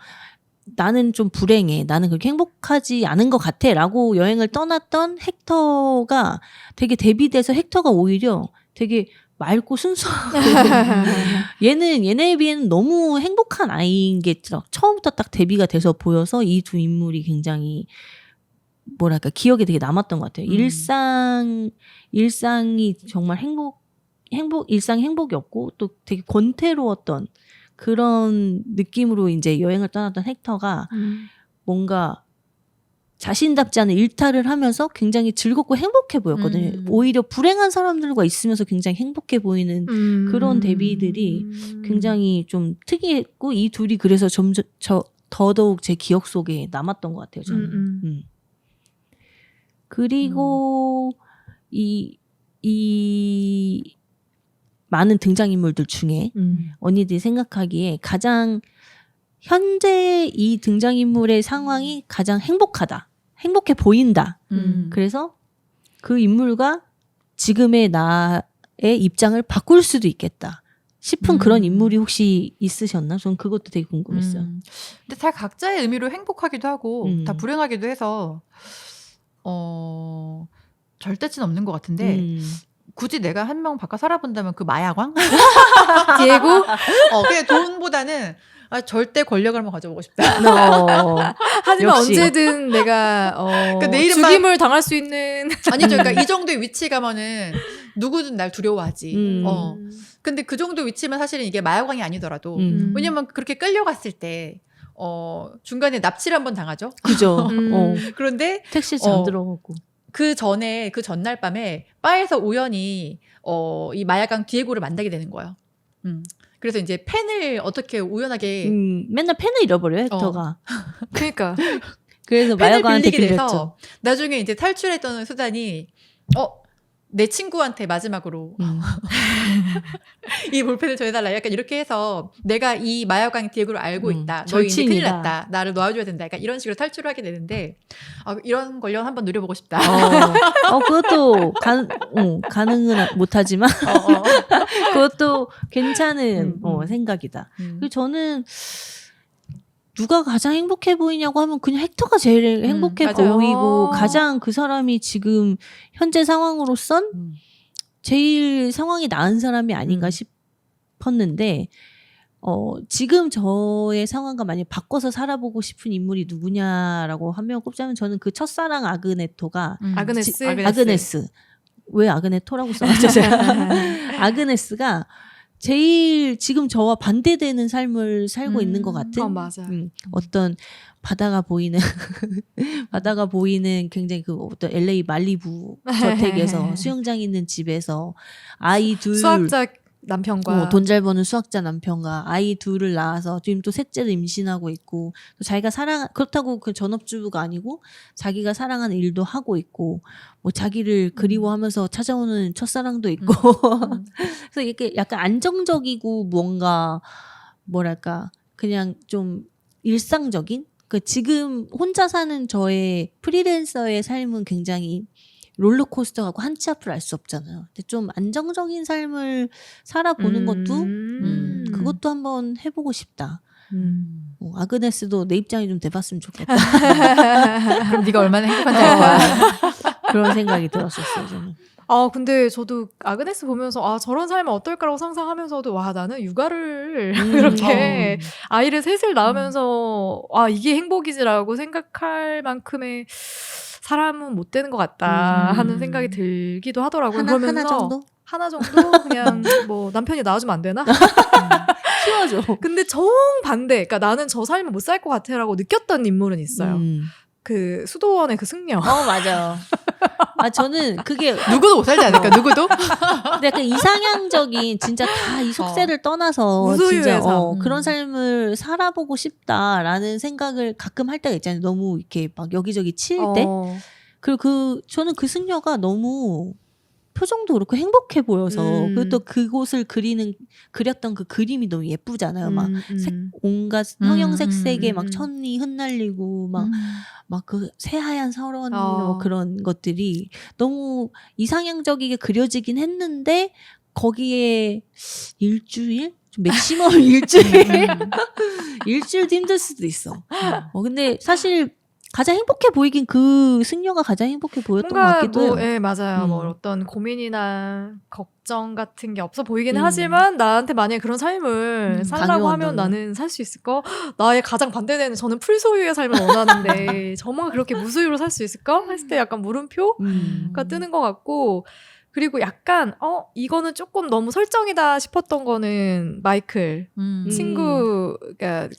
나는 좀 불행해. 나는 그렇게 행복하지 않은 것 같아. 라고 여행을 떠났던 헥터가 되게 대비돼서 헥터가 오히려 되게 맑고 순수하고 얘네에 비해는 너무 행복한 아이인 게 처음부터 딱 대비가 돼서 보여서 이 두 인물이 굉장히 뭐랄까 기억에 되게 남았던 것 같아요. 일상이 정말 일상이 행복이었고 또 되게 권태로웠던 그런 느낌으로 이제 여행을 떠났던 헥터가 뭔가 자신답지 않은 일탈을 하면서 굉장히 즐겁고 행복해 보였거든요. 오히려 불행한 사람들과 있으면서 굉장히 행복해 보이는 그런 대비들이 굉장히 좀 특이했고 이 둘이 그래서 더더욱 제 기억 속에 남았던 것 같아요. 저는. 그리고 이 많은 등장인물들 중에 언니들이 생각하기에 가장 현재 이 등장인물의 상황이 가장 행복해 보인다. 그래서 그 인물과 지금의 나의 입장을 바꿀 수도 있겠다 싶은 그런 인물이 혹시 있으셨나? 전 그것도 되게 궁금했어요. 근데 다 각자의 의미로 행복하기도 하고 다 불행하기도 해서 절대치는 없는 것 같은데 굳이 내가 한 명 바꿔 살아본다면 그 마야광? 디에고? 그냥 돈보다는 절대 권력을 한번 가져보고 싶다. 하지만 역시. 언제든 내가 그러니까 내 이름만- 죽임을 당할 수 있는 아니죠. 그러니까 이 정도의 위치 가면은 누구든 날 두려워하지. 근데 그 정도 위치면 사실은 이게 마야광이 아니더라도 왜냐면 그렇게 끌려갔을 때 중간에 납치를 한번 당하죠. 그죠. 그런데 택시 잠들어가고. 그 전날 밤에 바에서 우연히 이 마야강 디에고를 만나게 되는 거예요. 그래서 이제 펜을 어떻게 우연하게 맨날 펜을 잃어버려요 헥터가. 그러니까 그래서 펜을 마야광한테 빌리게 빌렸죠. 돼서 나중에 이제 탈출했던 수단이 내 친구한테 마지막으로 이 볼펜을 전해달라. 약간 이렇게 해서 내가 이 마약광 디에고를 알고 있다. 너 이제 큰일 절친이다. 났다. 나를 놓아줘야 된다. 약간 이런 식으로 탈출을 하게 되는데 이런 관련 한번 누려보고 싶다. 그것도 가능은 못하지만 그것도 괜찮은 생각이다. 그리고 저는 누가 가장 행복해 보이냐고 하면 그냥 헥터가 제일 행복해 맞아요. 보이고 가장 그 사람이 지금 현재 상황으로선 제일 상황이 나은 사람이 아닌가 싶었는데 지금 저의 상황과 만약 바꿔서 살아보고 싶은 인물이 누구냐라고 한 명 꼽자면 저는 그 첫사랑 아그네토가 아그네스 왜 아그네토라고 써놨죠 제가 아그네스가 제일 지금 저와 반대되는 삶을 살고 있는 것 같은 맞아. 어떤 바다가 보이는 굉장히 그 어떤 LA 말리부 저택에서 수영장 있는 집에서 아이 둘 수학자 남편과 돈 잘 버는 수학자 남편과 아이 둘을 낳아서 지금 또 셋째를 임신하고 있고 또 자기가 그렇다고 그 전업주부가 아니고 자기가 사랑하는 일도 하고 있고 뭐 자기를 그리워하면서 찾아오는 첫사랑도 있고 그래서 이렇게 약간 안정적이고 뭔가 뭐랄까 그냥 좀 일상적인 그 지금 혼자 사는 저의 프리랜서의 삶은 굉장히 롤러코스터 가고 한치 앞을 알 수 없잖아요. 근데 좀 안정적인 삶을 살아보는 것도 그것도 한번 해보고 싶다. 아그네스도 내 입장이 좀 돼봤으면 좋겠다. 그럼 네가 얼마나 행복한지 알 거야. 그런 생각이 들었었어요. 저는. 근데 저도 아그네스 보면서 저런 삶은 어떨까라고 상상하면서도 와 나는 육아를 그렇게 아이를 셋을 낳으면서 이게 행복이지라고 생각할 만큼의 사람은 못 되는 것 같다 하는 생각이 들기도 하더라고요. 하나 정도? 하나 정도? 그냥 뭐 남편이 낳아주면 안 되나? 키워줘. 근데 정반대. 그러니까 나는 저 삶을 못 살 것 같아라고 느꼈던 인물은 있어요. 그 수도원의 그 승려. 맞아. 저는 그게 누구도 못 살지 않을까? 누구도? 근데 약간 이상향적인 진짜 다 이 속세를 떠나서 무소유의 진짜 삶. 그런 삶을 살아보고 싶다라는 생각을 가끔 할 때가 있잖아요. 너무 이렇게 막 여기저기 칠 때. 그리고 저는 그 승려가 너무 표정도 그렇고 행복해 보여서 그리고 또 그곳을 그렸던 그 그림이 너무 예쁘잖아요. 막 온갖 형형색색의 막 천이 흩날리고 막 그 새하얀 설원 뭐 그런 것들이 너무 이상향적이게 그려지긴 했는데 거기에 일주일? 좀 맥시멈 일주일도 힘들 수도 있어. 근데 사실 가장 행복해 보이긴 그 승려가 가장 행복해 보였던 것 같기도 해요. 네, 맞아요. 뭐 어떤 고민이나 걱정 같은 게 없어 보이긴 하지만 나한테 만약에 그런 삶을 살라고 하면 나는 살 수 있을까? 나의 가장 반대되는 저는 풀소유의 삶을 원하는데 정말 그렇게 무소유로 살 수 있을까? 했을 때 약간 물음표가 뜨는 것 같고 그리고 약간 이거는 조금 너무 설정이다 싶었던 거는 마이클 친구가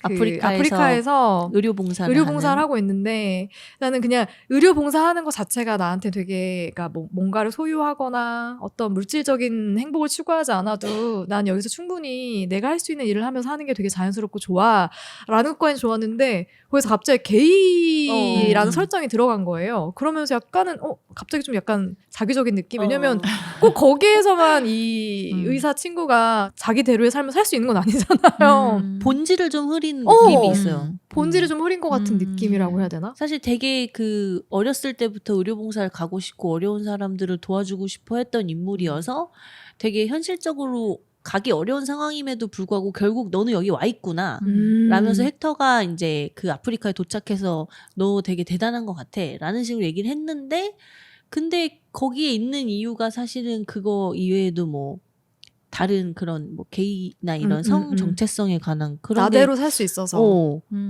아프리카에서 의료봉사를 하고 있는데 나는 그냥 의료봉사하는 것 자체가 나한테 되게 그러니까 뭔가를 소유하거나 어떤 물질적인 행복을 추구하지 않아도 난 여기서 충분히 내가 할 수 있는 일을 하면서 하는 게 되게 자연스럽고 좋아 라는 것까지는 좋았는데 거기서 갑자기 게이라는 설정이 들어간 거예요. 그러면서 약간은 갑자기 좀 약간 자기적인 느낌. 왜냐면 꼭 거기에서만 이 의사 친구가 자기대로의 삶을 살 수 있는 건 아니잖아요. 본질을 좀 흐린 느낌이 있어요. 본질을 좀 흐린 것 같은 느낌이라고 해야 되나? 사실 되게 그 어렸을 때부터 의료봉사를 가고 싶고 어려운 사람들을 도와주고 싶어 했던 인물이어서 되게 현실적으로 가기 어려운 상황임에도 불구하고 결국 너는 여기 와 있구나 라면서 헥터가 이제 그 아프리카에 도착해서 너 되게 대단한 것 같아 라는 식으로 얘기를 했는데 근데 거기에 있는 이유가 사실은 그거 이외에도 뭐 다른 그런 뭐 게이나 이런 성 정체성에 관한 그런 나대로 살 수 있어서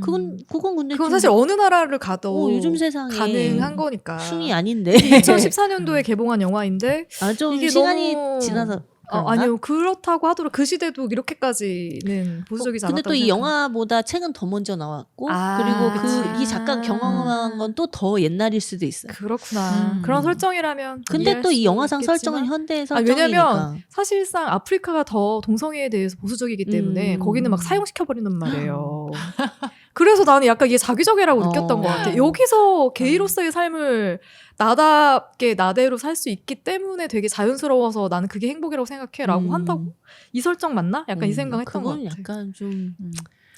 그건 근데 그건 사실 어느 나라를 가도 요즘 세상에 가능한 거니까 숭이 아닌데 2014년도에 개봉한 영화인데 좀 이게 시간이 너무 지나서 아니요 그렇다고 하더라도 그 시대도 이렇게까지는 보수적이지 않았다고 근데 또 이 영화보다 책은 더 먼저 나왔고 그리고 이 작가가 경험한 건 또 더 옛날일 수도 있어요. 그렇구나. 그런 설정이라면 근데 또 이 영화상 있겠지만, 설정은 현대의 설정이니까. 왜냐면 사실상 아프리카가 더 동성애에 대해서 보수적이기 때문에 거기는 막 사용시켜버린단 말이에요. 그래서 나는 약간 이게 자기적이라고 어. 느꼈던 것 같아. 여기서 게이로서의 삶을 나답게 나대로 살 수 있기 때문에 되게 자연스러워서 나는 그게 행복이라고 생각해라고 한다고? 이 설정 맞나? 약간 이 생각했던 것 그건 같아. 약간 좀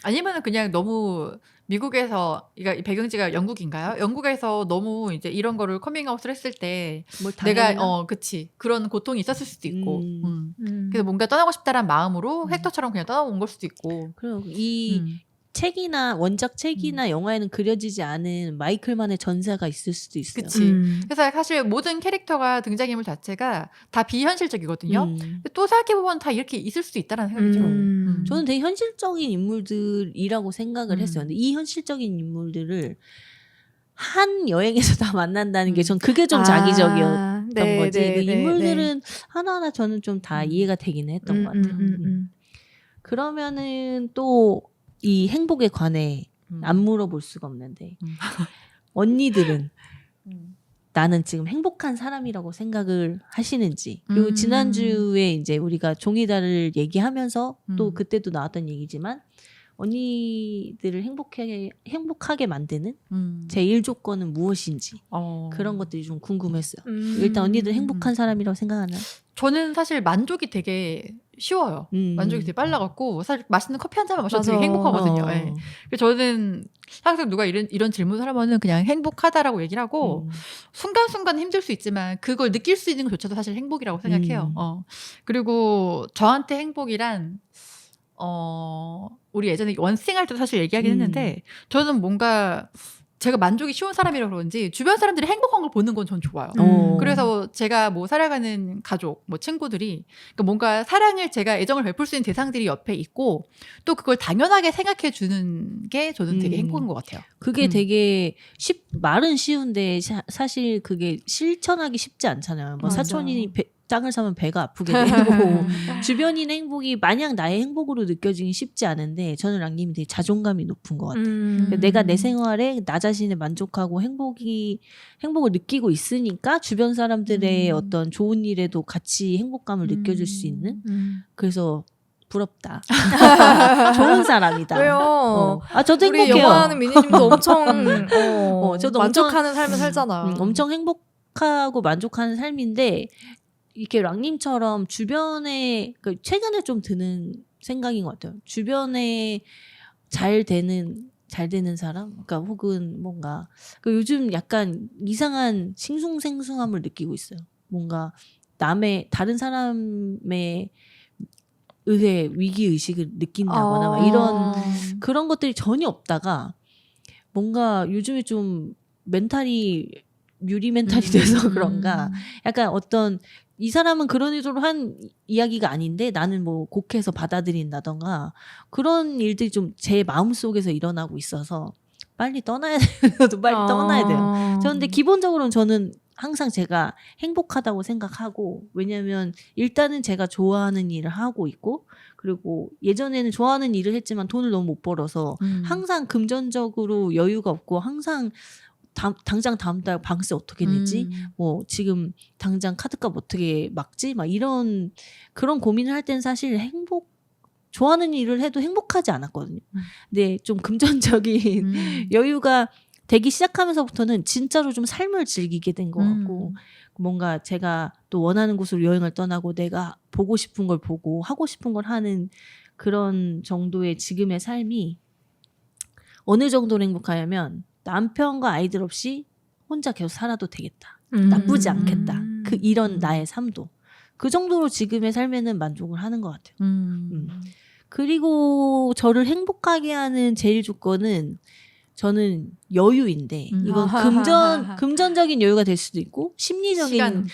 아니면은 그냥 너무 미국에서 그러니까 배경지가 영국인가요? 영국에서 너무 이제 이런 거를 커밍아웃을 했을 때 뭘 내가 당했나? 그치 그런 고통이 있었을 수도 있고 음. 그래서 뭔가 떠나고 싶다라는 마음으로 헥터처럼 그냥 떠나온 걸 수도 있고 그리고 이 음. 책이나 원작 책이나 영화에는 그려지지 않은 마이클만의 전사가 있을 수도 있어요. 그치. 그래서 사실 모든 캐릭터가 등장인물 자체가 다 비현실적이거든요. 근데 또 생각해보면 다 이렇게 있을 수도 있다는 생각이 들어요. 저는 되게 현실적인 인물들이라고 생각을 했어요. 근데 이 현실적인 인물들을 한 여행에서 다 만난다는 게 전 그게 좀 자기적이었던 거지. 그 인물들은 하나하나 저는 좀 다 이해가 되긴 했던 것 같아요. 그러면은 또 이 행복에 관해 안 물어볼 수가 없는데 언니들은 나는 지금 행복한 사람이라고 생각을 하시는지. 그리고 지난주에 이제 우리가 종이다를 얘기하면서 또 그때도 나왔던 얘기지만 언니들을 행복하게 만드는 제1 조건은 무엇인지 그런 것들이 좀 궁금했어요. 일단 언니들 행복한 사람이라고 생각하나요? 저는 사실 만족이 되게 쉬워요. 만족이 되게 빨라갖고 사실 맛있는 커피 한 잔만 마셔도 되게 행복하거든요. 예. 그래서 저는 항상 누가 이런 질문을 하면은 그냥 행복하다라고 얘기를 하고 순간순간 힘들 수 있지만 그걸 느낄 수 있는 것조차도 사실 행복이라고 생각해요. 그리고 저한테 행복이란 우리 예전에 원싱할 때도 사실 얘기하긴 했는데 저는 뭔가 제가 만족이 쉬운 사람이라 그런지 주변 사람들이 행복한 걸 보는 건 전 좋아요. 그래서 제가 뭐 살아가는 가족, 뭐 친구들이 그러니까 뭔가 사랑을 제가 애정을 베풀 수 있는 대상들이 옆에 있고 또 그걸 당연하게 생각해 주는 게 저는 되게 행복한 것 같아요. 그게 되게 말은 쉬운데 사실 그게 실천하기 쉽지 않잖아요. 뭐 맞아. 사촌이 땅을 사면 배가 아프게 되고 주변인의 행복이 마냥 나의 행복으로 느껴지긴 쉽지 않은데 저는 랑님이 되게 자존감이 높은 것 같아요. 내가 내 생활에 나 자신을 만족하고 행복을 느끼고 있으니까 주변 사람들의 어떤 좋은 일에도 같이 행복감을 느껴줄 수 있는 그래서 부럽다. 좋은 사람이다. 왜요? 저도 우리 행복해요. 영화하는 미니님도 엄청 저도 만족하는 삶을 살잖아. 엄청 행복하고 만족하는 삶인데 이렇게 랑님처럼 주변에 최근에 좀 드는 생각인 것 같아요. 주변에 잘 되는 사람, 그러니까 혹은 뭔가 요즘 약간 이상한 싱숭생숭함을 느끼고 있어요. 뭔가 다른 사람의 의해 위기 의식을 느낀다거나 막 이런 그런 것들이 전혀 없다가 뭔가 요즘에 좀 멘탈이 유리 멘탈이 돼서 그런가 약간 어떤 이 사람은 그런 의도로 한 이야기가 아닌데 나는 뭐 곡해서 받아들인다던가 그런 일들이 좀 제 마음속에서 일어나고 있어서 빨리 떠나야 돼요. 빨리 떠나야 돼요. 근데 기본적으로는 저는 항상 제가 행복하다고 생각하고 왜냐면 일단은 제가 좋아하는 일을 하고 있고 그리고 예전에는 좋아하는 일을 했지만 돈을 너무 못 벌어서 항상 금전적으로 여유가 없고 항상 당장 다음 달 방세 어떻게 내지? 뭐 지금 당장 카드값 어떻게 막지? 막 이런 그런 고민을 할 때는 사실 좋아하는 일을 해도 행복하지 않았거든요. 근데 좀 금전적인 여유가 되기 시작하면서부터는 진짜로 좀 삶을 즐기게 된 것 같고 뭔가 제가 또 원하는 곳으로 여행을 떠나고 내가 보고 싶은 걸 보고 하고 싶은 걸 하는 그런 정도의 지금의 삶이 어느 정도로 행복하냐면 남편과 아이들 없이 혼자 계속 살아도 되겠다. 나쁘지 않겠다. 이런 나의 삶도. 그 정도로 지금의 삶에는 만족을 하는 것 같아요. 그리고 저를 행복하게 하는 제일 조건은 저는 여유인데 이건 금전적인 여유가 될 수도 있고 심리적인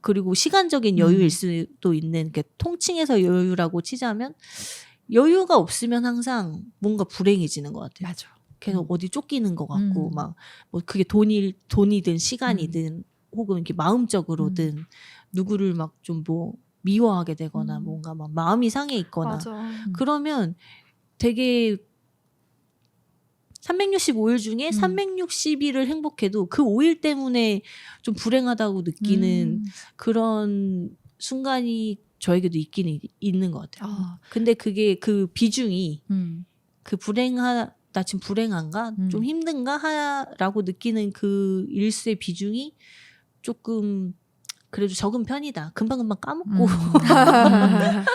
그리고 시간적인 여유일 수도 있는 통칭해서 여유라고 치자면 여유가 없으면 항상 뭔가 불행해지는 것 같아요. 맞아. 계속 어디 쫓기는 것 같고 막 뭐 그게 돈이든 시간이든 혹은 이렇게 마음적으로든 누구를 막 좀 뭐 미워하게 되거나 뭔가 막 마음이 상해 있거나 맞아. 그러면 되게 365일 중에 360일을 행복해도 그 5일 때문에 좀 불행하다고 느끼는 그런 순간이 저에게도 있기는 있는 것 같아요. 근데 그게 그 비중이 그 나 지금 불행한가? 좀 힘든가? 라고 느끼는 그 일수의 비중이 조금 그래도 적은 편이다. 금방금방 까먹고.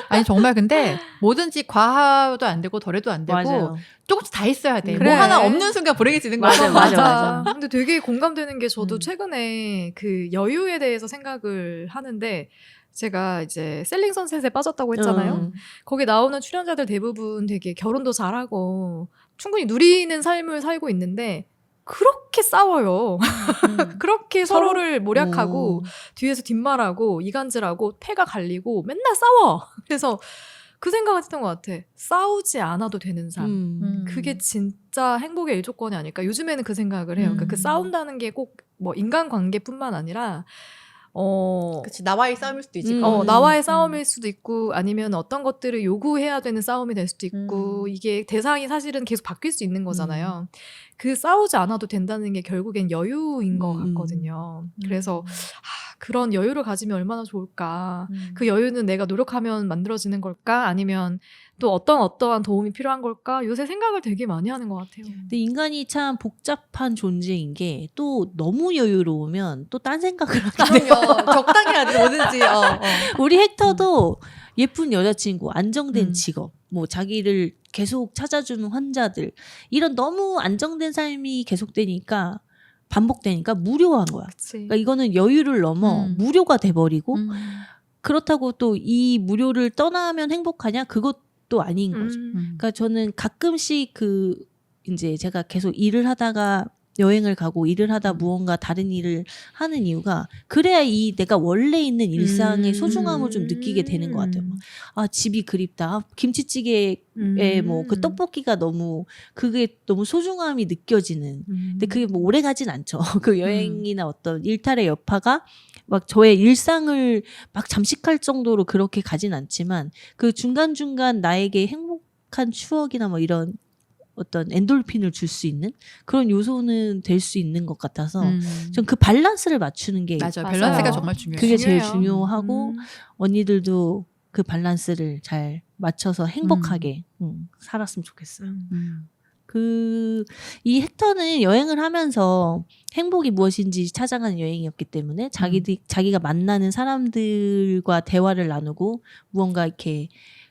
아니 정말 근데 뭐든지 과하도 안 되고 덜해도 안 되고 맞아요. 조금씩 다 있어야 돼. 그래. 뭐 하나 없는 순간 불행해지는 거야. 맞아요, 맞아. 근데 되게 공감되는 게 저도 음. 최근에 그 여유에 대해서 생각을 하는데 제가 이제 셀링 선셋에 빠졌다고 했잖아요. 거기 나오는 출연자들 대부분 되게 결혼도 잘하고 충분히 누리는 삶을 살고 있는데 그렇게 싸워요. 그렇게 서로를 모략하고 뒤에서 뒷말하고 이간질하고 패가 갈리고 맨날 싸워. 그래서 그 생각을 했던 것 같아. 싸우지 않아도 되는 삶. 그게 진짜 행복의 일조건이 아닐까. 요즘에는 그 생각을 해요. 그러니까 그 싸운다는 게 꼭 뭐 인간관계뿐만 아니라 그치 나와의 싸움일 수도 있지. 나와의 싸움일 수도 있고 아니면 어떤 것들을 요구해야 되는 싸움이 될 수도 있고 이게 대상이 사실은 계속 바뀔 수 있는 거잖아요. 그 싸우지 않아도 된다는 게 결국엔 여유인 것 같거든요. 그래서 그런 여유를 가지면 얼마나 좋을까. 그 여유는 내가 노력하면 만들어지는 걸까? 아니면 또 어떠한 도움이 필요한 걸까? 요새 생각을 되게 많이 하는 것 같아요. 근데 인간이 참 복잡한 존재인 게 또 너무 여유로우면 또 딴 생각을 하게 돼요. 그럼요. 적당히 해야 돼. 뭐든지. 우리 헥터도 예쁜 여자친구, 안정된 음. 직업, 뭐 자기를 계속 찾아주는 환자들 이런 너무 안정된 삶이 계속되니까 반복되니까 무료한 거야. 그치. 그러니까 이거는 여유를 넘어 무료가 돼버리고 그렇다고 또 이 무료를 떠나면 행복하냐? 그것도 아닌 거죠. 그러니까 저는 가끔씩 이제 제가 계속 일을 하다가 여행을 가고 일을 하다 무언가 다른 일을 하는 이유가 그래야 내가 원래 있는 일상의 소중함을 좀 느끼게 되는 것 같아요. 집이 그립다. 김치찌개에 뭐 그 떡볶이가 그게 너무 소중함이 느껴지는. 근데 그게 뭐 오래 가진 않죠. 그 여행이나 어떤 일탈의 여파가 막 저의 일상을 막 잠식할 정도로 그렇게 가진 않지만 그 중간중간 나에게 행복한 추억이나 뭐 이런 어떤 엔돌핀을 줄 수 있는 그런 요소는 될 수 있는 것 같아서 전 그 밸런스를 맞추는 게 맞아. 맞아요. 밸런스가 정말 중요해요. 그게 제일 중요해요. 중요하고 언니들도 그 밸런스를 잘 맞춰서 행복하게 살았으면 좋겠어요. 이 헥터는 여행을 하면서 행복이 무엇인지 찾아가는 여행이었기 때문에 자기가 만나는 사람들과 대화를 나누고 무언가 이렇게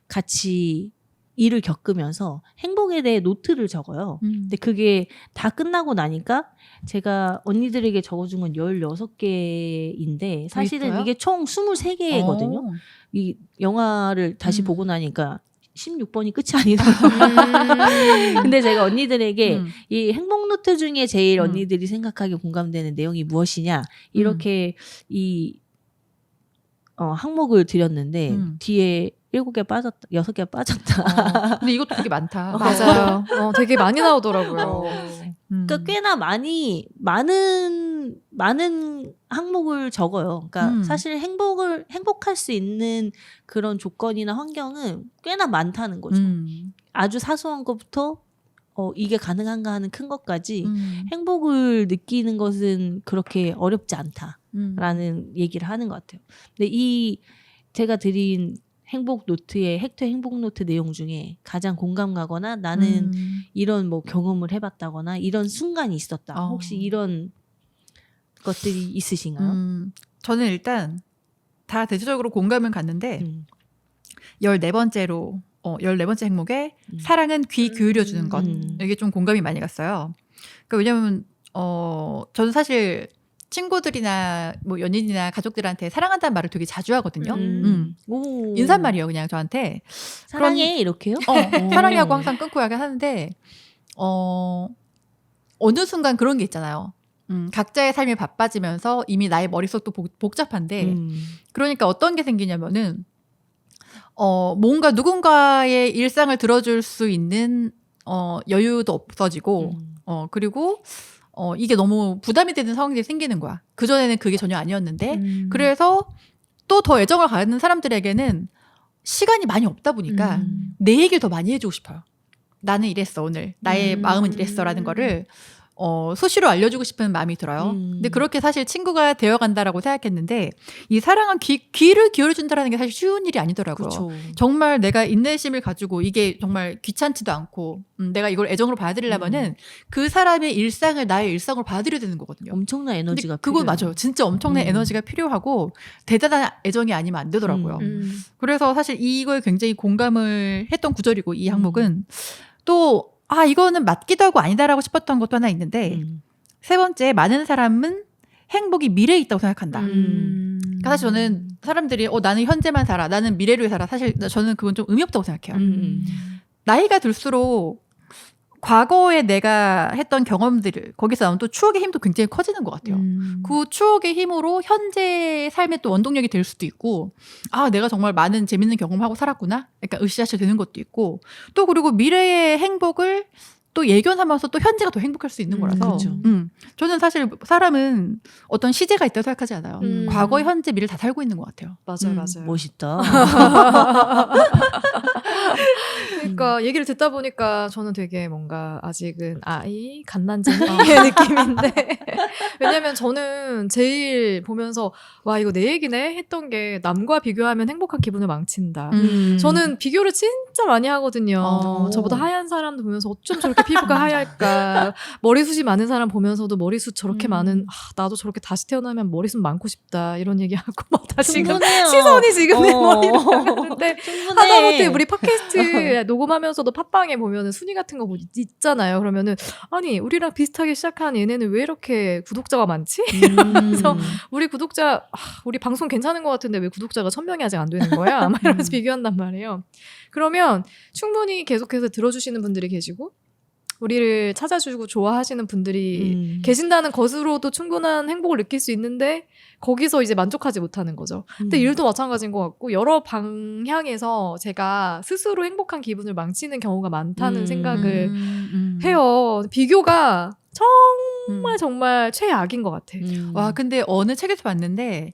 같이 일을 겪으면서 행복에 대해 노트를 적어요. 근데 그게 다 끝나고 나니까 제가 언니들에게 적어준 건 16개인데 사실은 있어요? 이게 총 23개거든요. 이 영화를 다시 보고 나니까 16번이 끝이 아니더라고요. 근데 제가 언니들에게 이 행복 노트 중에 제일 언니들이 생각하기 공감되는 내용이 무엇이냐 이렇게 이 항목을 드렸는데 뒤에 7개 빠졌다, 6개 빠졌다. 근데 이것도 되게 많다. 맞아요. 되게 많이 나오더라고요. 그러니까 꽤나 많은 항목을 적어요. 그러니까 사실 행복할 수 있는 그런 조건이나 환경은 꽤나 많다는 거죠. 아주 사소한 것부터 이게 가능한가 하는 큰 것까지 행복을 느끼는 것은 그렇게 어렵지 않다라는 얘기를 하는 것 같아요. 근데 제가 드린 행복 노트의 헥터 행복 노트 내용 중에 가장 공감 가거나 나는 이런 뭐 경험을 해봤다거나 이런 순간이 있었다. 혹시 이런 것들이 있으신가요? 저는 일단 다 대체적으로 공감은 갔는데 14번째로 14번째 행복에 사랑은 귀 기울여주는 것 이게 좀 공감이 많이 갔어요. 그러니까 왜냐면 저는 사실 친구들이나 뭐 연인이나 가족들한테 사랑한다는 말을 되게 자주 하거든요. 인사말이에요, 그냥 저한테. 사랑해 이렇게요? 사랑해하고 항상 끊고 하는데 어느 순간 그런 게 있잖아요. 각자의 삶이 바빠지면서 이미 나의 머릿속도 복잡한데 그러니까 어떤 게 생기냐면은 뭔가 누군가의 일상을 들어줄 수 있는 여유도 없어지고 그리고 이게 너무 부담이 되는 상황들이 생기는 거야. 그전에는 그게 전혀 아니었는데 그래서 또 더 애정을 가는 사람들에게는 시간이 많이 없다 보니까 내 얘기를 더 많이 해주고 싶어요. 나는 이랬어 오늘. 나의 마음은 이랬어 라는 거를 수시로 알려주고 싶은 마음이 들어요. 근데 그렇게 사실 친구가 되어간다라고 생각했는데 이 사랑은 귀를 기울여준다라는 게 사실 쉬운 일이 아니더라고요. 그렇죠. 정말 내가 인내심을 가지고 이게 정말 귀찮지도 않고 내가 이걸 애정으로 받아들이려면은 그 사람의 일상을 나의 일상으로 받아들여야 되는 거거든요. 엄청난 에너지가 그건 필요해요. 맞아요. 진짜 엄청난 에너지가 필요하고 대단한 애정이 아니면 안 되더라고요. 그래서 사실 이걸 굉장히 공감을 했던 구절이고 이 항목은 또 이거는 맞기도 하고 아니다라고 싶었던 것도 하나 있는데 세 번째, 많은 사람은 행복이 미래에 있다고 생각한다. 그러니까 사실 저는 사람들이 나는 현재만 살아, 나는 미래를 살아. 사실 저는 그건 좀 의미 없다고 생각해요. 나이가 들수록 과거에 내가 했던 경험들을 거기서 나온 또 추억의 힘도 굉장히 커지는 것 같아요. 그 추억의 힘으로 현재 삶의 또 원동력이 될 수도 있고 내가 정말 많은 재밌는 경험하고 살았구나. 약간 으쌰으쌰 되는 것도 있고 또 그리고 미래의 행복을 또 예견하면서 또 현재가 더 행복할 수 있는 거라서 그렇죠. 저는 사실 사람은 어떤 시제가 있다고 생각하지 않아요. 과거, 현재, 미래를 다 살고 있는 것 같아요. 맞아요, 맞아요. 멋있다. 그러니까 얘기를 듣다 보니까 저는 되게 뭔가 아직은 아이 갓난쟁이의 느낌인데 왜냐면 저는 제일 보면서 와 이거 내 얘기네 했던 게 남과 비교하면 행복한 기분을 망친다. 저는 비교를 진짜 많이 하거든요. 저보다 하얀 사람도 보면서 어쩜 저렇게 피부가 하얄까. 머리숱이 많은 사람 보면서도 머리숱 저렇게 많은 나도 저렇게 다시 태어나면 머리숱 많고 싶다 이런 얘기하고 막 다시 충분해요. 시선이 지금 내 머리로 가는데 충분해. 하다못해 우리 팟캐스트 녹음하면서도 팟빵에 보면은 순위 같은 거 있잖아요. 그러면은 아니 우리랑 비슷하게 시작한 얘네는 왜 이렇게 구독자가 많지? 그래서 우리 구독자 우리 방송 괜찮은 것 같은데 왜 구독자가 1000명이 아직 안 되는 거야? 막 이러면서 비교한단 말이에요. 그러면 충분히 계속해서 들어주시는 분들이 계시고 우리를 찾아주고 좋아하시는 분들이 계신다는 것으로도 충분한 행복을 느낄 수 있는데 거기서 이제 만족하지 못하는 거죠. 근데 일도 마찬가지인 것 같고 여러 방향에서 제가 스스로 행복한 기분을 망치는 경우가 많다는 생각을 해요. 비교가 정말 최악인 것 같아. 와, 근데 어느 책에서 봤는데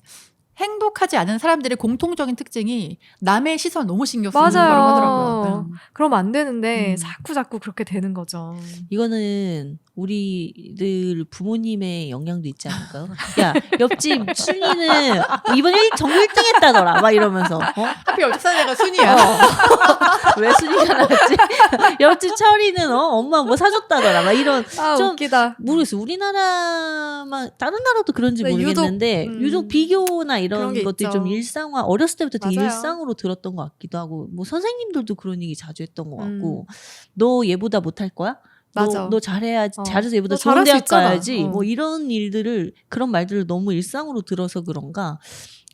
행복하지 않은 사람들의 공통적인 특징이 남의 시선 너무 신경 쓰는 거라고 맞아요. 하더라고요. 그러면 안 되는데 자꾸 그렇게 되는 거죠. 이거는 우리들 부모님의 영향도 있지 않을까요? 야, 옆집 순이는 이번 전교 1등 했다더라. 막 이러면서. 하필 옆집사내가 순이야. 왜 순이가 나왔지? 옆집 철이는 엄마 뭐 사줬다더라. 막 이런. 좀 웃기다. 모르겠어. 우리나라만 다른 나라도 그런지 네, 모르겠는데 유독 비교나 그런 이런 게 것들이 있죠. 좀 일상화 어렸을 때부터 되게 맞아요. 일상으로 들었던 것 같기도 하고 뭐 선생님들도 그런 얘기 자주 했던 것 같고 너 얘보다 못할 거야? 맞아. 너 잘해야지 잘해서 얘보다 너 좋은 잘할 수 대학 있잖아. 가야지 뭐 이런 일들을 그런 말들을 너무 일상으로 들어서 그런가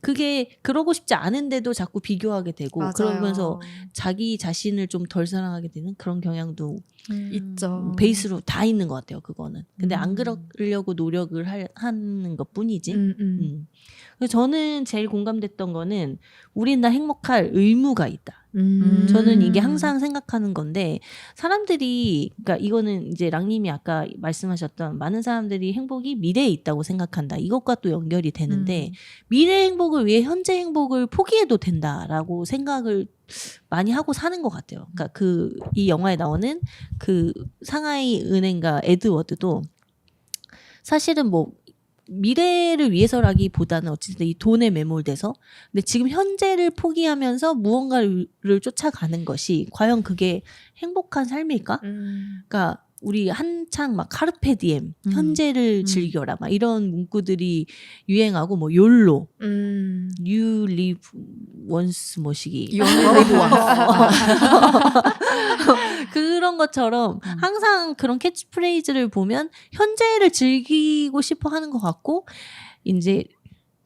그게 그러고 싶지 않은데도 자꾸 비교하게 되고 맞아요. 그러면서 자기 자신을 좀 덜 사랑하게 되는 그런 경향도 있죠. 베이스로 다 있는 것 같아요. 그거는. 근데 안 그러려고 노력을 하는 것뿐이지. 그래서 저는 제일 공감됐던 거는 우린 다 행복할 의무가 있다. 저는 이게 항상 생각하는 건데 사람들이 그러니까 이거는 이제 랑님이 아까 말씀하셨던 많은 사람들이 행복이 미래에 있다고 생각한다. 이것과 또 연결이 되는데 미래 행복을 위해 현재 행복을 포기해도 된다라고 생각을 많이 하고 사는 것 같아요. 그러니까 이 영화에 나오는 그 상하이 은행가 에드워드도 사실은 뭐 미래를 위해서라기보다는 어쨌든 이 돈에 매몰돼서 근데 지금 현재를 포기하면서 무언가를 쫓아가는 것이 과연 그게 행복한 삶일까? 그러니까 우리 한창 막 카르페 디엠 현재를 즐겨라 막 이런 문구들이 유행하고 뭐 욜로 You live once 뭐시기 그런 것처럼 항상 그런 캐치프레이즈를 보면 현재를 즐기고 싶어 하는 것 같고 이제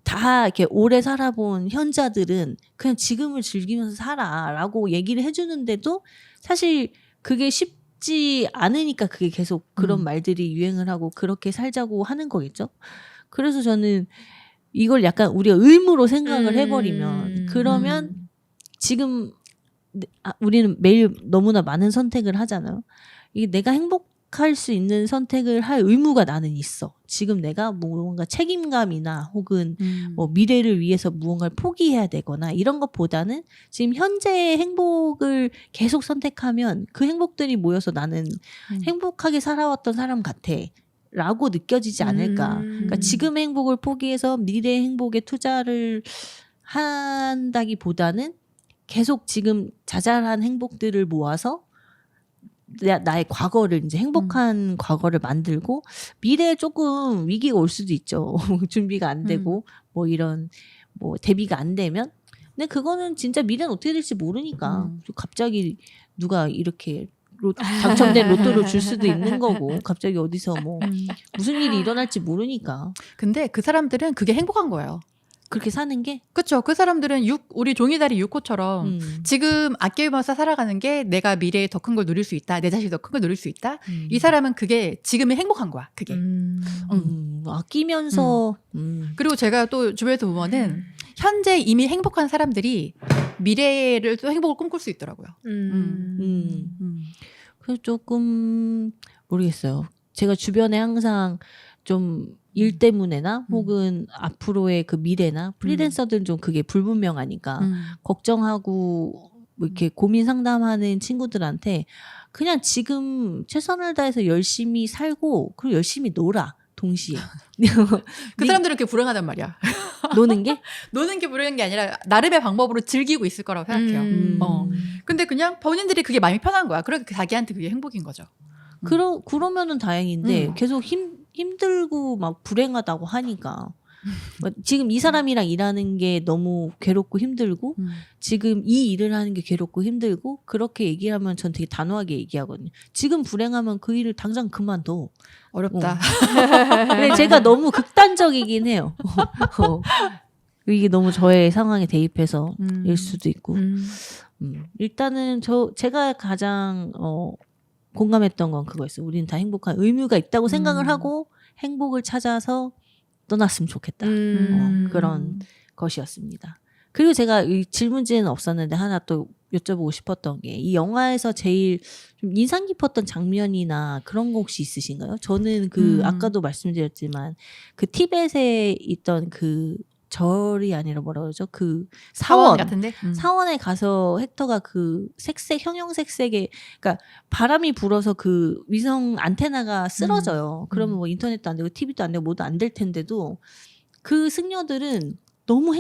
다 이렇게 오래 살아본 현자들은 그냥 지금을 즐기면서 살아라고 얘기를 해주는데도 사실 그게 쉽지 않으니까 그게 계속 그런 말들이 유행을 하고 그렇게 살자고 하는 거겠죠. 그래서 저는 이걸 약간 우리가 의무로 생각을 해버리면 그러면 지금 우리는 매일 너무나 많은 선택을 하잖아요. 이게 내가 행복할 수 있는 선택을 할 의무가 나는 있어. 지금 내가 뭔가 책임감이나 혹은 뭐 미래를 위해서 무언가를 포기해야 되거나 이런 것보다는 지금 현재의 행복을 계속 선택하면 그 행복들이 모여서 나는 행복하게 살아왔던 사람 같아. 라고 느껴지지 않을까. 그러니까 지금의 행복을 포기해서 미래의 행복에 투자를 한다기보다는 계속 지금 자잘한 행복들을 모아서 나의 과거를 이제 행복한 과거를 만들고 미래에 조금 위기가 올 수도 있죠. 준비가 안 되고 뭐 이런 뭐 대비가 안 되면. 근데 그거는 진짜 미래는 어떻게 될지 모르니까 갑자기 누가 이렇게 당첨된 로또를 줄 수도 있는 거고 갑자기 어디서 뭐 무슨 일이 일어날지 모르니까. 근데 그 사람들은 그게 행복한 거예요. 그렇게 사는 게 그렇죠. 그 사람들은 우리 종이다리 6호처럼 지금 아껴면서 살아가는 게 내가 미래에 더 큰 걸 누릴 수 있다. 내 자식이 더 큰 걸 누릴 수 있다. 이 사람은 그게 지금이 행복한 거야. 그게. 아끼면서 그리고 제가 또 주변에서 보면은 현재 이미 행복한 사람들이 미래를 또 행복을 꿈꿀 수 있더라고요. 그래서 조금 모르겠어요. 제가 주변에 항상 좀 일 때문에나 혹은 앞으로의 그 미래나 프리랜서들은 좀 그게 불분명하니까 걱정하고 뭐 이렇게 고민 상담하는 친구들한테 그냥 지금 최선을 다해서 열심히 살고 그리고 열심히 놀아 동시에. 그 사람들은 그게 불행하단 말이야. 노는 게? 노는 게 불행한 게 아니라 나름의 방법으로 즐기고 있을 거라고 생각해요. 근데 그냥 본인들이 그게 마음이 편한 거야. 그러니까 자기한테 그게 행복인 거죠. 그러면은 다행인데 계속 힘들고 막 불행하다고 하니까 지금 이 사람이랑 일하는 게 너무 괴롭고 힘들고 지금 이 일을 하는 게 괴롭고 힘들고 그렇게 얘기하면 전 되게 단호하게 얘기하거든요. 지금 불행하면 그 일을 당장 그만둬. 어렵다. 근데 제가 너무 극단적이긴 해요. 이게 너무 저의 상황에 대입해서 일 수도 있고. 일단은 제가 가장 공감했던 건 그거였어요. 우리는 다 행복한 의무가 있다고 생각을 하고 행복을 찾아서 떠났으면 좋겠다. 그런 것이었습니다. 그리고 제가 이 질문지에는 없었는데 하나 또 여쭤보고 싶었던 게 이 영화에서 제일 좀 인상 깊었던 장면이나 그런 거 혹시 있으신가요? 저는 아까도 말씀드렸지만 그 티벳에 있던 그 절이 아니라 뭐라 그러죠? 그 사원 같은데? 사원에 가서 헥터가 그 형형색색의 그러니까 바람이 불어서 그 위성 안테나가 쓰러져요. 그러면 뭐 인터넷도 안 되고 TV도 안 되고 뭐도 안 될 텐데도 그 승려들은 너무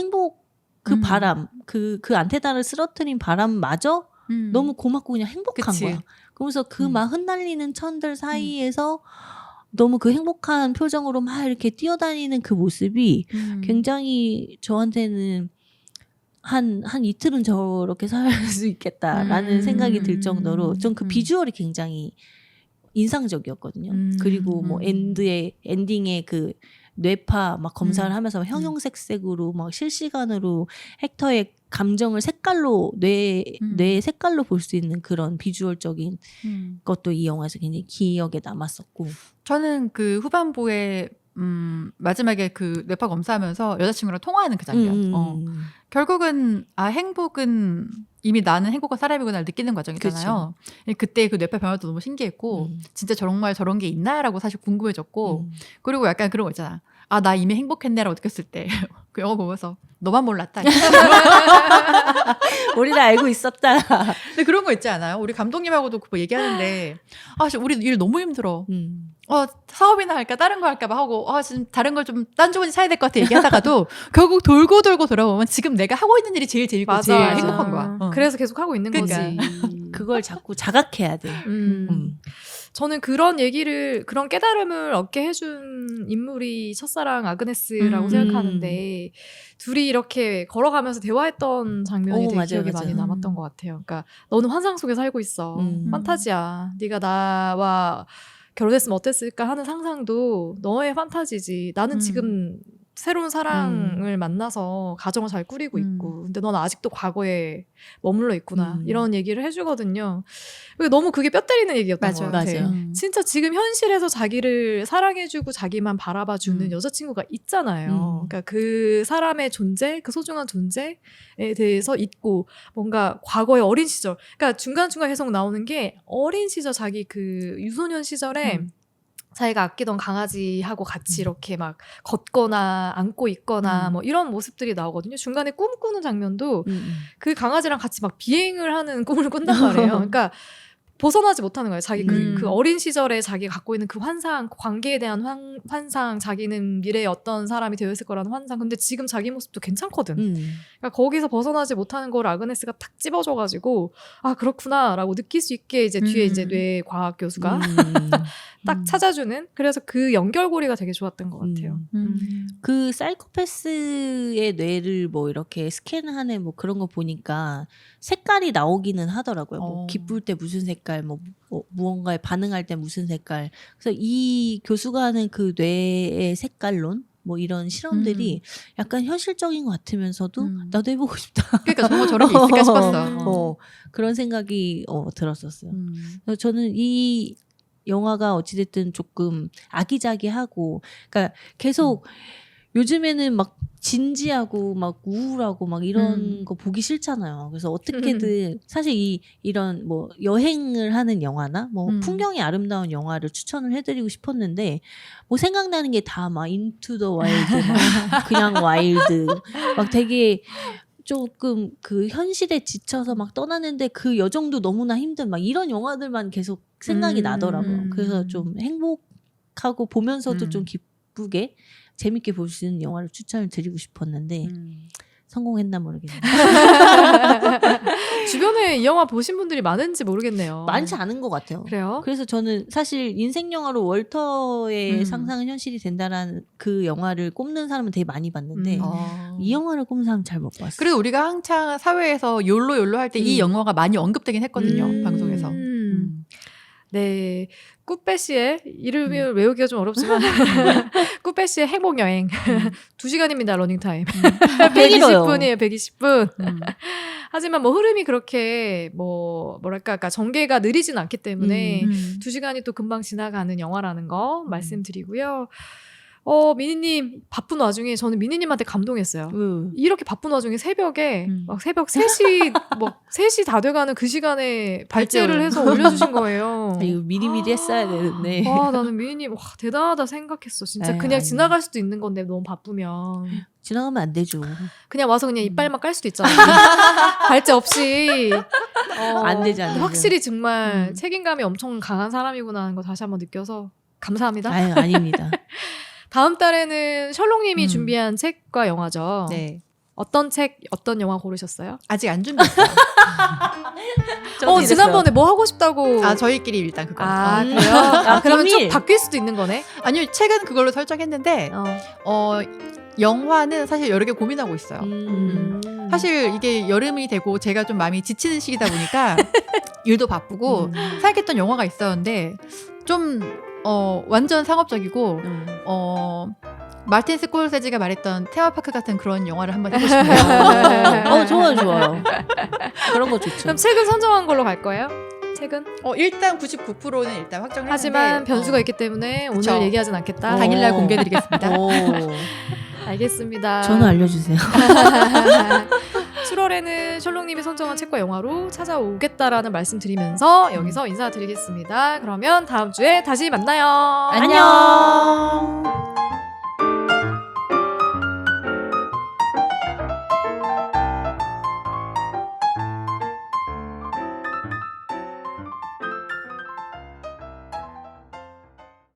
그 바람 그 안테나를 쓰러뜨린 바람마저 너무 고맙고 그냥 행복한 그치. 거야. 그러면서 그 막 흩날리는 천들 사이에서 너무 그 행복한 표정으로 막 이렇게 뛰어다니는 그 모습이 굉장히 저한테는 한 이틀은 저렇게 살 수 있겠다라는 생각이 들 정도로 좀 그 비주얼이 굉장히 인상적이었거든요. 그리고 뭐 엔딩에 그 뇌파 막 검사를 하면서 형형색색으로 막 실시간으로 헥터의 감정을 색깔로 뇌의 색깔로 볼 수 있는 그런 비주얼적인 것도 이 영화에서 굉장히 기억에 남았었고. 저는 그 후반부에 마지막에 그 뇌파 검사하면서 여자친구랑 통화하는 그 장면. 결국은 행복은 이미 나는 행복한 사람이구나를 느끼는 과정이잖아요. 그때 그 뇌파 변화도 너무 신기했고 진짜 정말 저런 게 있나라고 사실 궁금해졌고 그리고 약간 그런 거 있잖아. 나 이미 행복했네라고 느꼈을 때 그 영화 보면서 너만 몰랐다. 우리는 알고 있었다. 근데 그런 거 있지 않아요? 우리 감독님하고도 그거 얘기하는데 우리 일 너무 힘들어. 사업이나 할까 다른 거 할까 봐 하고 지금 다른 걸 좀 딴 주머니 사야 될 것 같아 얘기하다가도 결국 돌고 돌아보면 지금 내가 하고 있는 일이 제일 재밌고 맞아. 제일 행복한 거야. 그래서 계속 하고 있는 그러니까. 거지. 그걸 자꾸 자각해야 돼. 저는 그런 깨달음을 얻게 해준 인물이 첫사랑 아그네스라고 생각하는데 둘이 이렇게 걸어가면서 대화했던 장면이 되게 기억에 많이 남았던 것 같아요. 그러니까 너는 환상 속에 살고 있어. 판타지야. 네가 나와 결혼했으면 어땠을까 하는 상상도 너의 판타지지. 나는 지금 새로운 사랑을 만나서 가정을 잘 꾸리고 있고 근데 넌 아직도 과거에 머물러 있구나 이런 얘기를 해주거든요. 너무 그게 뼈 때리는 얘기였던 것 같아요. 맞아요. 진짜 지금 현실에서 자기를 사랑해주고 자기만 바라봐주는 여자친구가 있잖아요. 그러니까 그 사람의 존재, 그 소중한 존재에 대해서 잊고 뭔가 과거의 어린 시절 그러니까 중간중간 계속 나오는 게 어린 시절 자기 그 유소년 시절에 자기가 아끼던 강아지하고 같이 이렇게 막 걷거나 안고 있거나 뭐 이런 모습들이 나오거든요. 중간에 꿈꾸는 장면도 그 강아지랑 같이 막 비행을 하는 꿈을 꾼단 말이에요. 그러니까 벗어나지 못하는 거예요. 자기 음. 그 어린 시절에 자기가 갖고 있는 그 환상, 관계에 대한 환상, 자기는 미래에 어떤 사람이 되어 있을 거라는 환상. 근데 지금 자기 모습도 괜찮거든. 그러니까 거기서 벗어나지 못하는 걸 아그네스가 탁 집어줘가지고 아 그렇구나라고 느낄 수 있게 이제 뒤에 이제 뇌과학 교수가 딱 찾아주는. 그래서 그 연결고리가 되게 좋았던 것 같아요. 그 사이코패스의 뇌를 뭐 이렇게 스캔하는 뭐 그런 거 보니까 색깔이 나오기는 하더라고요. 뭐 기쁠 때 무슨 색깔, 뭐 무언가에 반응할 때 무슨 색깔. 그래서 이 교수가 하는 그 뇌의 색깔론 뭐 이런 실험들이 약간 현실적인 것 같으면서도 나도 해보고 싶다. 그러니까 정말 저런 게 있을까 싶었어. 그런 생각이 들었었어요. 그래서 저는 이 영화가 어찌됐든 조금 아기자기하고, 그러니까 계속 요즘에는 막 진지하고 막 우울하고 막 이런 거 보기 싫잖아요. 그래서 어떻게든 사실 이런 뭐 여행을 하는 영화나 뭐 풍경이 아름다운 영화를 추천을 해드리고 싶었는데 뭐 생각나는 게 다 막 인투 더 와일드, 막 그냥 와일드, 막 되게 조금 그 현실에 지쳐서 막 떠나는데 그 여정도 너무나 힘든 막 이런 영화들만 계속 생각이 나더라고요. 그래서 좀 행복하고 보면서도 좀 기쁘게 재밌게 볼 수 있는 영화를 추천을 드리고 싶었는데 성공했나 모르겠네요. 주변에 이 영화 보신 분들이 많은지 모르겠네요. 많지 않은 것 같아요. 그래요? 그래서 저는 사실 인생 영화로 월터의 상상은 현실이 된다라는 그 영화를 꼽는 사람은 되게 많이 봤는데 이 영화를 꼽는 사람은 잘 못 봤어요. 그리고 우리가 한창 사회에서 욜로 할 때 이 영화가 많이 언급되긴 했거든요. 방송에서. 네, 꾸빼씨의 이름을 외우기가 좀 어렵지만 꾸빼씨의 행복여행 2시간입니다. 러닝타임 120분이에요. 120분. 하지만 뭐 흐름이 그렇게 뭐랄까 그러니까 전개가 느리진 않기 때문에 2시간이 또 금방 지나가는 영화라는 거 말씀드리고요. 미니님 바쁜 와중에 저는 미니님한테 감동했어요. 이렇게 바쁜 와중에 새벽에 막 새벽 3시 뭐 3시 다 돼가는 그 시간에 발제를 해서 올려주신 거예요. 이거 미리미리 했어야 되는데. 와 나는 미니님 와 대단하다 생각했어. 진짜 에이, 그냥 아니. 지나갈 수도 있는 건데 너무 바쁘면 지나가면 안 되죠. 그냥 와서 그냥 이빨만 깔 수도 있잖아요. 발제 없이. 안 되지, 안 되죠. 확실히 정말 책임감이 엄청 강한 사람이구나 하는 거 다시 한번 느껴서 감사합니다. 아유, 아닙니다. 다음 달에는 셜록님이 준비한 책과 영화죠. 네. 어떤 책, 어떤 영화 고르셨어요? 아직 안 준비했어요. 지난번에 뭐 하고 싶다고. 저희끼리 일단 그거. 그래요? 그러면 좀 비밀. 바뀔 수도 있는 거네? 아니요, 책은 그걸로 설정했는데, 영화는 사실 여러 개 고민하고 있어요. 사실 이게 여름이 되고 제가 좀 마음이 지치는 시기다 보니까 일도 바쁘고 생각했던 영화가 있었는데 좀 완전 상업적이고 마틴 스콜세지가 말했던 테마파크 같은 그런 영화를 한번 해보고 싶어요. 좋아요. 그런 거 좋죠. 그럼 책은 선정한 걸로 갈 거예요? 책은? 일단 99%는 일단 확정을 하지만 했는데 변수가 있기 때문에 그쵸. 오늘 얘기하진 않겠다. 당일날 공개해드리겠습니다. 알겠습니다. 저는 알려주세요. 7월에는 셜록님이 선정한 책과 영화로 찾아오겠다라는 말씀 드리면서 여기서 인사드리겠습니다. 그러면 다음 주에 다시 만나요. 안녕.